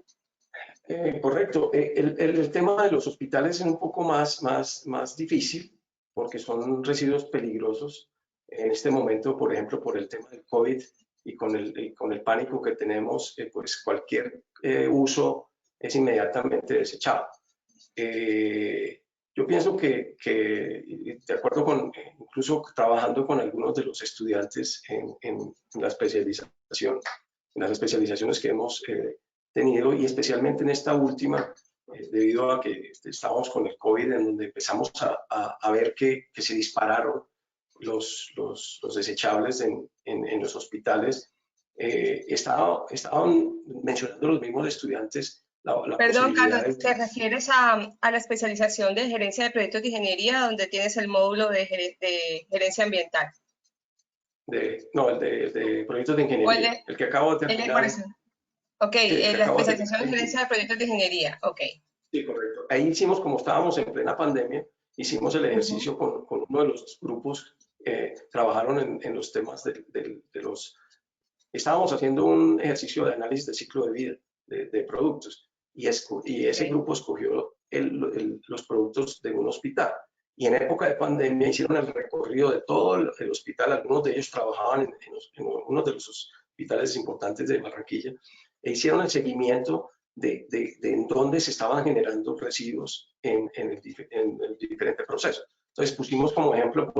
Correcto. El tema de los hospitales es un poco más difícil porque son residuos peligrosos. En este momento, por ejemplo, por el tema del COVID y con el pánico que tenemos, pues cualquier uso es inmediatamente desechado. Yo pienso que de acuerdo con, incluso trabajando con algunos de los estudiantes en la especialización, en las especializaciones que hemos tenido, y especialmente en esta última, debido a que estábamos con el COVID, en donde empezamos a ver que se dispararon los desechables en los hospitales. Estaban mencionando los mismos estudiantes la Perdón, posibilidad Carlos, ¿te refieres a la especialización de gerencia de proyectos de ingeniería, donde tienes el módulo de gerencia ambiental? No, el de proyectos de ingeniería, el que acabo de terminar. Ok, Sí, la especialización de gerencia de proyectos de ingeniería, ok. Sí, correcto. Ahí hicimos, como estábamos en plena pandemia, hicimos el ejercicio con uno de los grupos, trabajaron en los temas de los... Estábamos haciendo un ejercicio de análisis de ciclo de vida de productos, y ese grupo escogió los productos de un hospital. Y en época de pandemia hicieron el recorrido de todo el hospital. Algunos de ellos trabajaban en uno de los hospitales importantes de Barranquilla, e hicieron el seguimiento de en dónde se estaban generando residuos en el diferente proceso. Entonces pusimos como ejemplo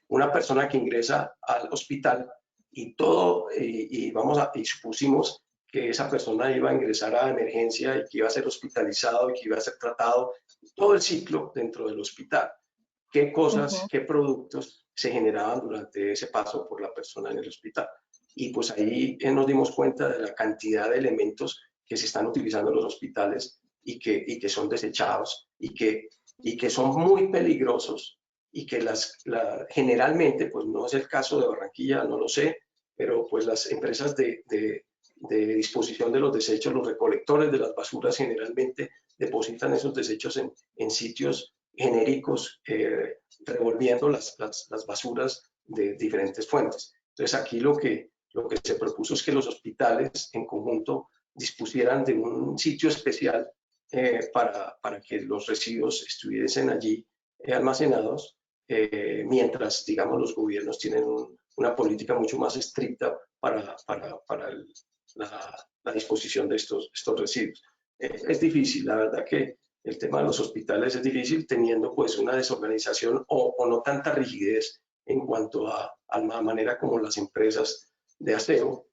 una persona que ingresa al hospital y supusimos que esa persona iba a ingresar a emergencia y que iba a ser hospitalizado y que iba a ser tratado, todo el ciclo dentro del hospital. ¿Qué cosas, qué productos se generaban durante ese paso por la persona en el hospital? Y pues ahí nos dimos cuenta de la cantidad de elementos que se están utilizando en los hospitales y que son desechados y que son muy peligrosos, y que generalmente, pues no es el caso de Barranquilla, no lo sé, pero pues las empresas de disposición de los desechos, los recolectores de las basuras, generalmente depositan esos desechos en sitios genéricos, revolviendo las basuras de diferentes fuentes. Entonces aquí lo que se propuso es que los hospitales en conjunto dispusieran de un sitio especial para que los residuos estuviesen allí almacenados, mientras, digamos, los gobiernos tienen una política mucho más estricta para la disposición de estos residuos. Es difícil, la verdad que el tema de los hospitales es difícil, teniendo pues una desorganización o no tanta rigidez en cuanto a la manera como las empresas de aseo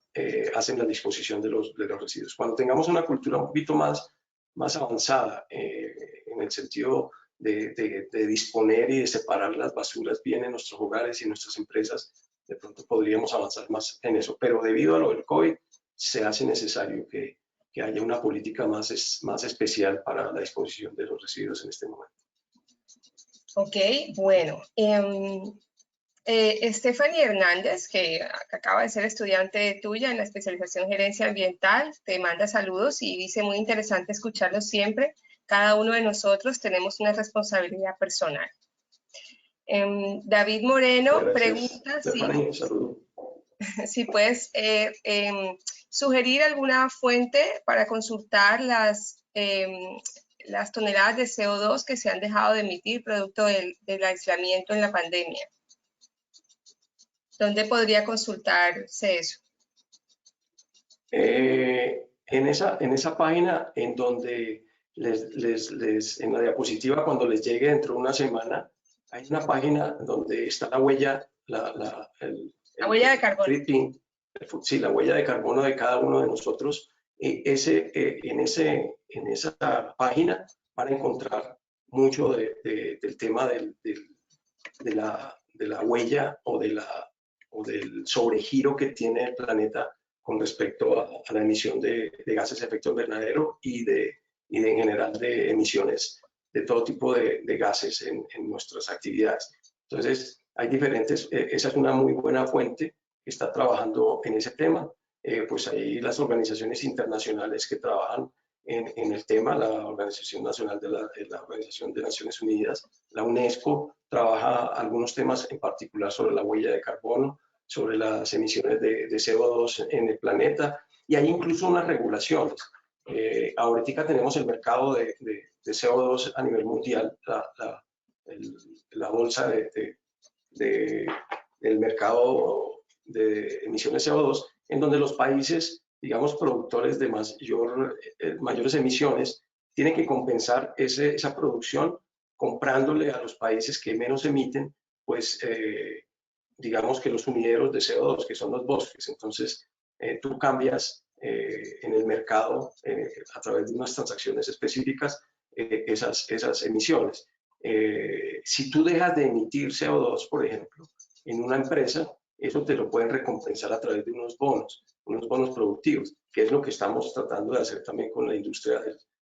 hacen la disposición de los residuos. Cuando tengamos una cultura un poquito más avanzada en el sentido de disponer y de separar las basuras bien en nuestros hogares y en nuestras empresas, de pronto podríamos avanzar más en eso. Pero debido a lo del COVID, se hace necesario que haya una política más especial para la disposición de los residuos en este momento. Ok, bueno. Stephanie Hernández, que acaba de ser estudiante tuya en la especialización en gerencia ambiental, te manda saludos y dice: muy interesante escucharlo siempre. Cada uno de nosotros tenemos una responsabilidad personal. David Moreno pregunta Stephanie, saludo. si puedes sugerir alguna fuente para consultar las toneladas de CO2 que se han dejado de emitir producto del aislamiento en la pandemia. ¿Dónde podría consultarse eso? En esa página en donde en la diapositiva, cuando les llegue dentro de una semana, hay una página donde está la huella, la huella de carbono. Sí, la huella de carbono de cada uno de nosotros. En esa página van a encontrar mucho del tema de la huella o del sobregiro que tiene el planeta con respecto a la emisión de gases de efecto invernadero y en general de emisiones de todo tipo de gases en nuestras actividades. Entonces, hay diferentes, esa es una muy buena fuente que está trabajando en ese tema. Pues hay las organizaciones internacionales que trabajan en el tema, la Organización Nacional de la Organización de Naciones Unidas, la UNESCO trabaja algunos temas en particular sobre la huella de carbono, sobre las emisiones de CO2 en el planeta, y hay incluso unas regulaciones. Ahorita tenemos el mercado de CO2 a nivel mundial, la bolsa del mercado de emisiones CO2, en donde los países, digamos, productores de mayores emisiones, tienen que compensar esa producción comprándole a los países que menos emiten, pues, digamos que los sumideros de CO2, que son los bosques. Entonces, tú cambias en el mercado, a través de unas transacciones específicas, esas emisiones. Si tú dejas de emitir CO2, por ejemplo, en una empresa, eso te lo pueden recompensar a través de unos bonos productivos, que es lo que estamos tratando de hacer también con la industria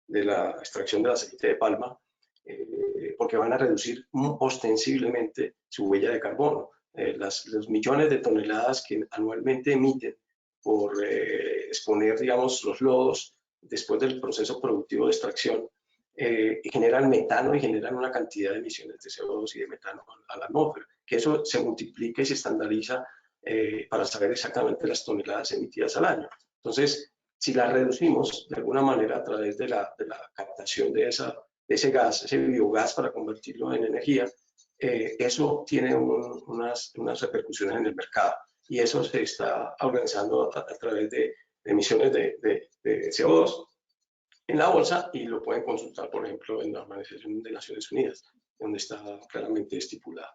de la extracción del aceite de palma, porque van a reducir ostensiblemente su huella de carbono. Los millones de toneladas que anualmente emiten por exponer, digamos, los lodos después del proceso productivo de extracción, generan metano y generan una cantidad de emisiones de CO2 y de metano a la atmósfera, que eso se multiplica y se estandariza para saber exactamente las toneladas emitidas al año. Entonces, si las reducimos de alguna manera a través de la captación de ese gas, ese biogás para convertirlo en energía, eso tiene unas repercusiones en el mercado, y eso se está organizando a través de emisiones de CO2 en la bolsa, y lo pueden consultar, por ejemplo, en la Organización de Naciones Unidas, donde está claramente estipulado.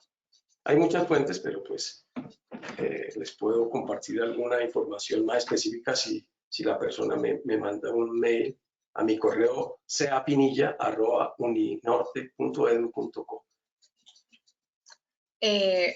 Hay muchas fuentes, pero pues les puedo compartir alguna información más específica si la persona me manda un mail a mi correo capinilla@uninorte.edu.co.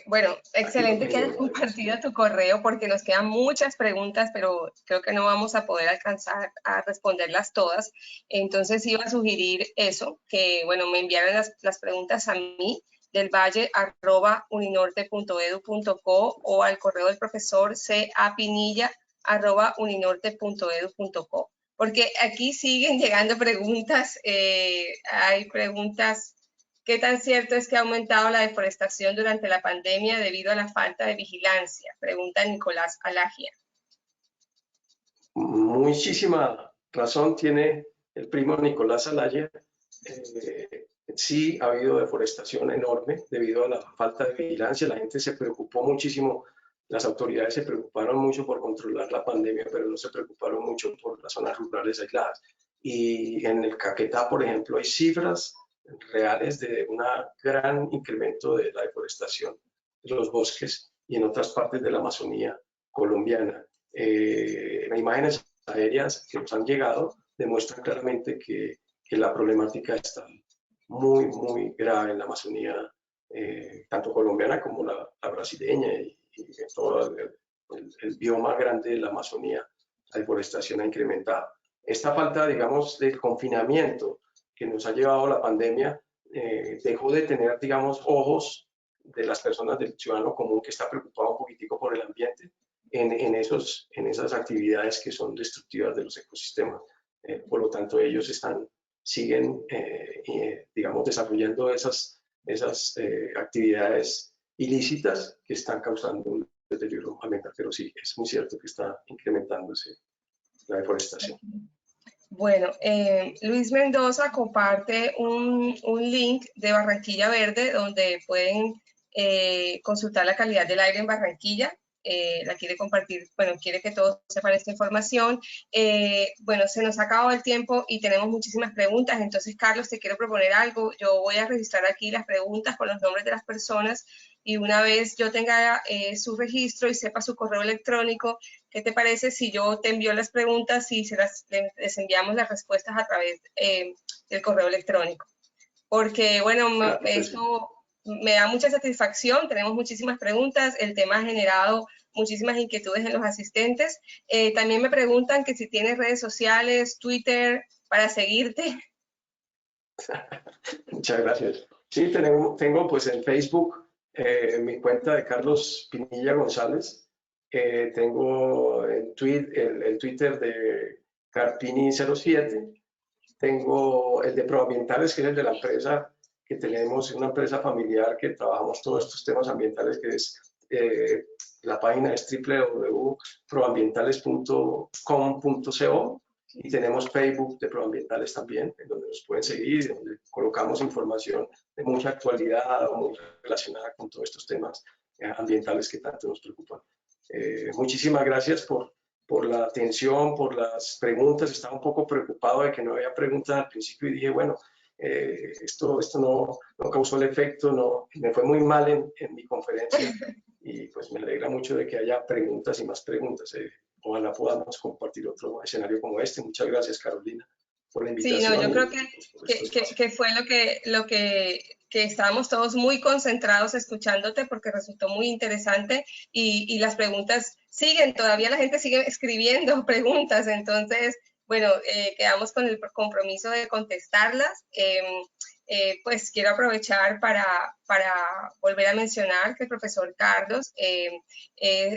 Bueno, excelente que hayas compartido tu correo, porque nos quedan muchas preguntas, pero creo que no vamos a poder alcanzar a responderlas todas. Entonces iba a sugerir eso, que bueno, me enviaran las preguntas a mí, delvalle@uninorte.edu.co, o al correo del profesor capinilla@uninorte.edu.co, porque aquí siguen llegando preguntas. Hay preguntas. ¿Qué tan cierto es que ha aumentado la deforestación durante la pandemia debido a la falta de vigilancia? Pregunta Nicolás Alagia. Muchísima razón tiene el primo Nicolás Alagia. Sí, ha habido deforestación enorme debido a la falta de vigilancia. La gente se preocupó muchísimo, las autoridades se preocuparon mucho por controlar la pandemia, pero no se preocuparon mucho por las zonas rurales aisladas. Y en el Caquetá, por ejemplo, hay cifras reales de un gran incremento de la deforestación de los bosques, y en otras partes de la Amazonía colombiana. Las imágenes aéreas que nos han llegado demuestran claramente que la problemática está muy, muy grave en la Amazonía, tanto colombiana como la brasileña, y en todo el bioma grande de la Amazonía, la deforestación ha incrementado. Esta falta, digamos, del confinamiento que nos ha llevado la pandemia, dejó de tener, digamos, ojos de las personas, del ciudadano común, que está preocupado un poquitico por el ambiente, en esas actividades que son destructivas de los ecosistemas. Por lo tanto, ellos siguen, digamos, desarrollando esas actividades ilícitas que están causando deterioro ambiental, pero sí, es muy cierto que está incrementándose la deforestación. Bueno, Luis Mendoza comparte un link de Barranquilla Verde donde pueden consultar la calidad del aire en Barranquilla. La quiere compartir, bueno, quiere que todos sepan esta información. Bueno, se nos ha acabado el tiempo y tenemos muchísimas preguntas, entonces Carlos, te quiero proponer algo. Yo voy a registrar aquí las preguntas con los nombres de las personas y una vez yo tenga su registro y sepa su correo electrónico, ¿qué te parece si yo te envío las preguntas y les enviamos las respuestas a través del correo electrónico? Porque, bueno, Claro, esto me da mucha satisfacción, tenemos muchísimas preguntas, el tema ha generado muchísimas inquietudes en los asistentes. También me preguntan que si tienes redes sociales, Twitter, para seguirte. Muchas gracias. Sí, tengo pues en Facebook mi cuenta de Carlos Pinilla González. Tengo el Twitter de Carpini07. Tengo el de Proambientales, que es el de la empresa que tenemos, una empresa familiar que trabajamos todos estos temas ambientales, que es la página es www.proambientales.com.co. Y tenemos Facebook de Proambientales también, en donde nos pueden seguir, donde colocamos información de mucha actualidad o muy relacionada con todos estos temas ambientales que tanto nos preocupan. Muchísimas gracias por la atención, por las preguntas. Estaba un poco preocupado de que no había preguntas al principio y dije, bueno, esto no causó el efecto, me fue muy mal en mi conferencia y pues me alegra mucho de que haya preguntas y más preguntas. Ojalá podamos compartir otro escenario como este. Muchas gracias, Carolina, por la invitación. Sí, no, yo creo que fue que estábamos todos muy concentrados escuchándote porque resultó muy interesante y las preguntas siguen, todavía la gente sigue escribiendo preguntas, entonces, bueno, quedamos con el compromiso de contestarlas. Pues quiero aprovechar para volver a mencionar que el profesor Carlos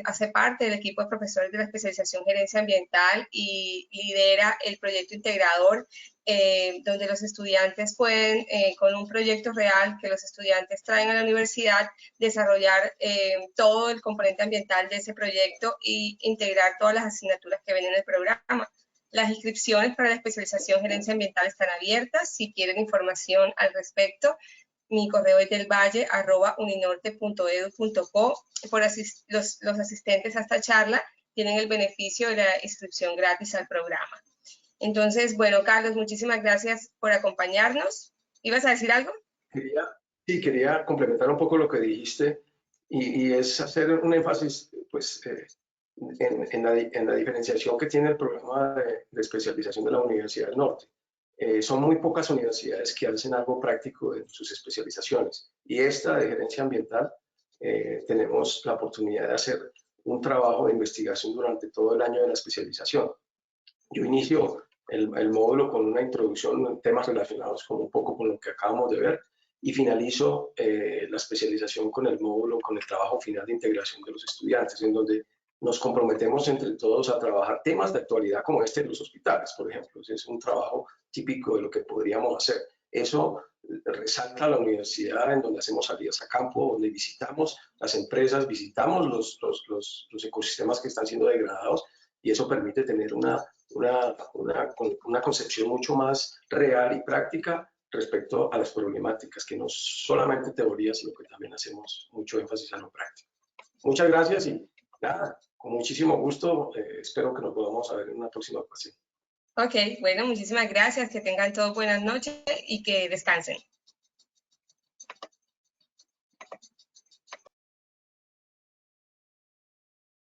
hace parte del equipo de profesores de la especialización Gerencia Ambiental y lidera el proyecto integrador donde los estudiantes pueden, con un proyecto real que los estudiantes traen a la universidad, desarrollar todo el componente ambiental de ese proyecto e integrar todas las asignaturas que ven en el programa. Las inscripciones para la especialización Gerencia Ambiental están abiertas. Si quieren información al respecto, mi correo es delvalle@uninorte.edu.co. Los asistentes a esta charla tienen el beneficio de la inscripción gratis al programa. Entonces, bueno, Carlos, muchísimas gracias por acompañarnos. ¿Ibas a decir algo? Quería complementar un poco lo que dijiste y es hacer un énfasis pues, en la diferenciación que tiene el programa de especialización de la Universidad del Norte. Son muy pocas universidades que hacen algo práctico en sus especializaciones y esta de gerencia ambiental tenemos la oportunidad de hacer un trabajo de investigación durante todo el año de la especialización. Yo inicio el módulo con una introducción en temas relacionados un poco con lo que acabamos de ver y finalizo la especialización con el módulo, con el trabajo final de integración de los estudiantes, en donde nos comprometemos entre todos a trabajar temas de actualidad como este de los hospitales, por ejemplo. Es un trabajo típico de lo que podríamos hacer. Eso resalta la universidad en donde hacemos salidas a campo, donde visitamos las empresas, visitamos los ecosistemas que están siendo degradados y eso permite tener una concepción mucho más real y práctica respecto a las problemáticas, que no solamente teoría, sino que también hacemos mucho énfasis a lo práctico. Muchas gracias y nada, con muchísimo gusto, espero que nos podamos ver en una próxima ocasión. Ok, bueno, muchísimas gracias, que tengan todos buenas noches y que descansen.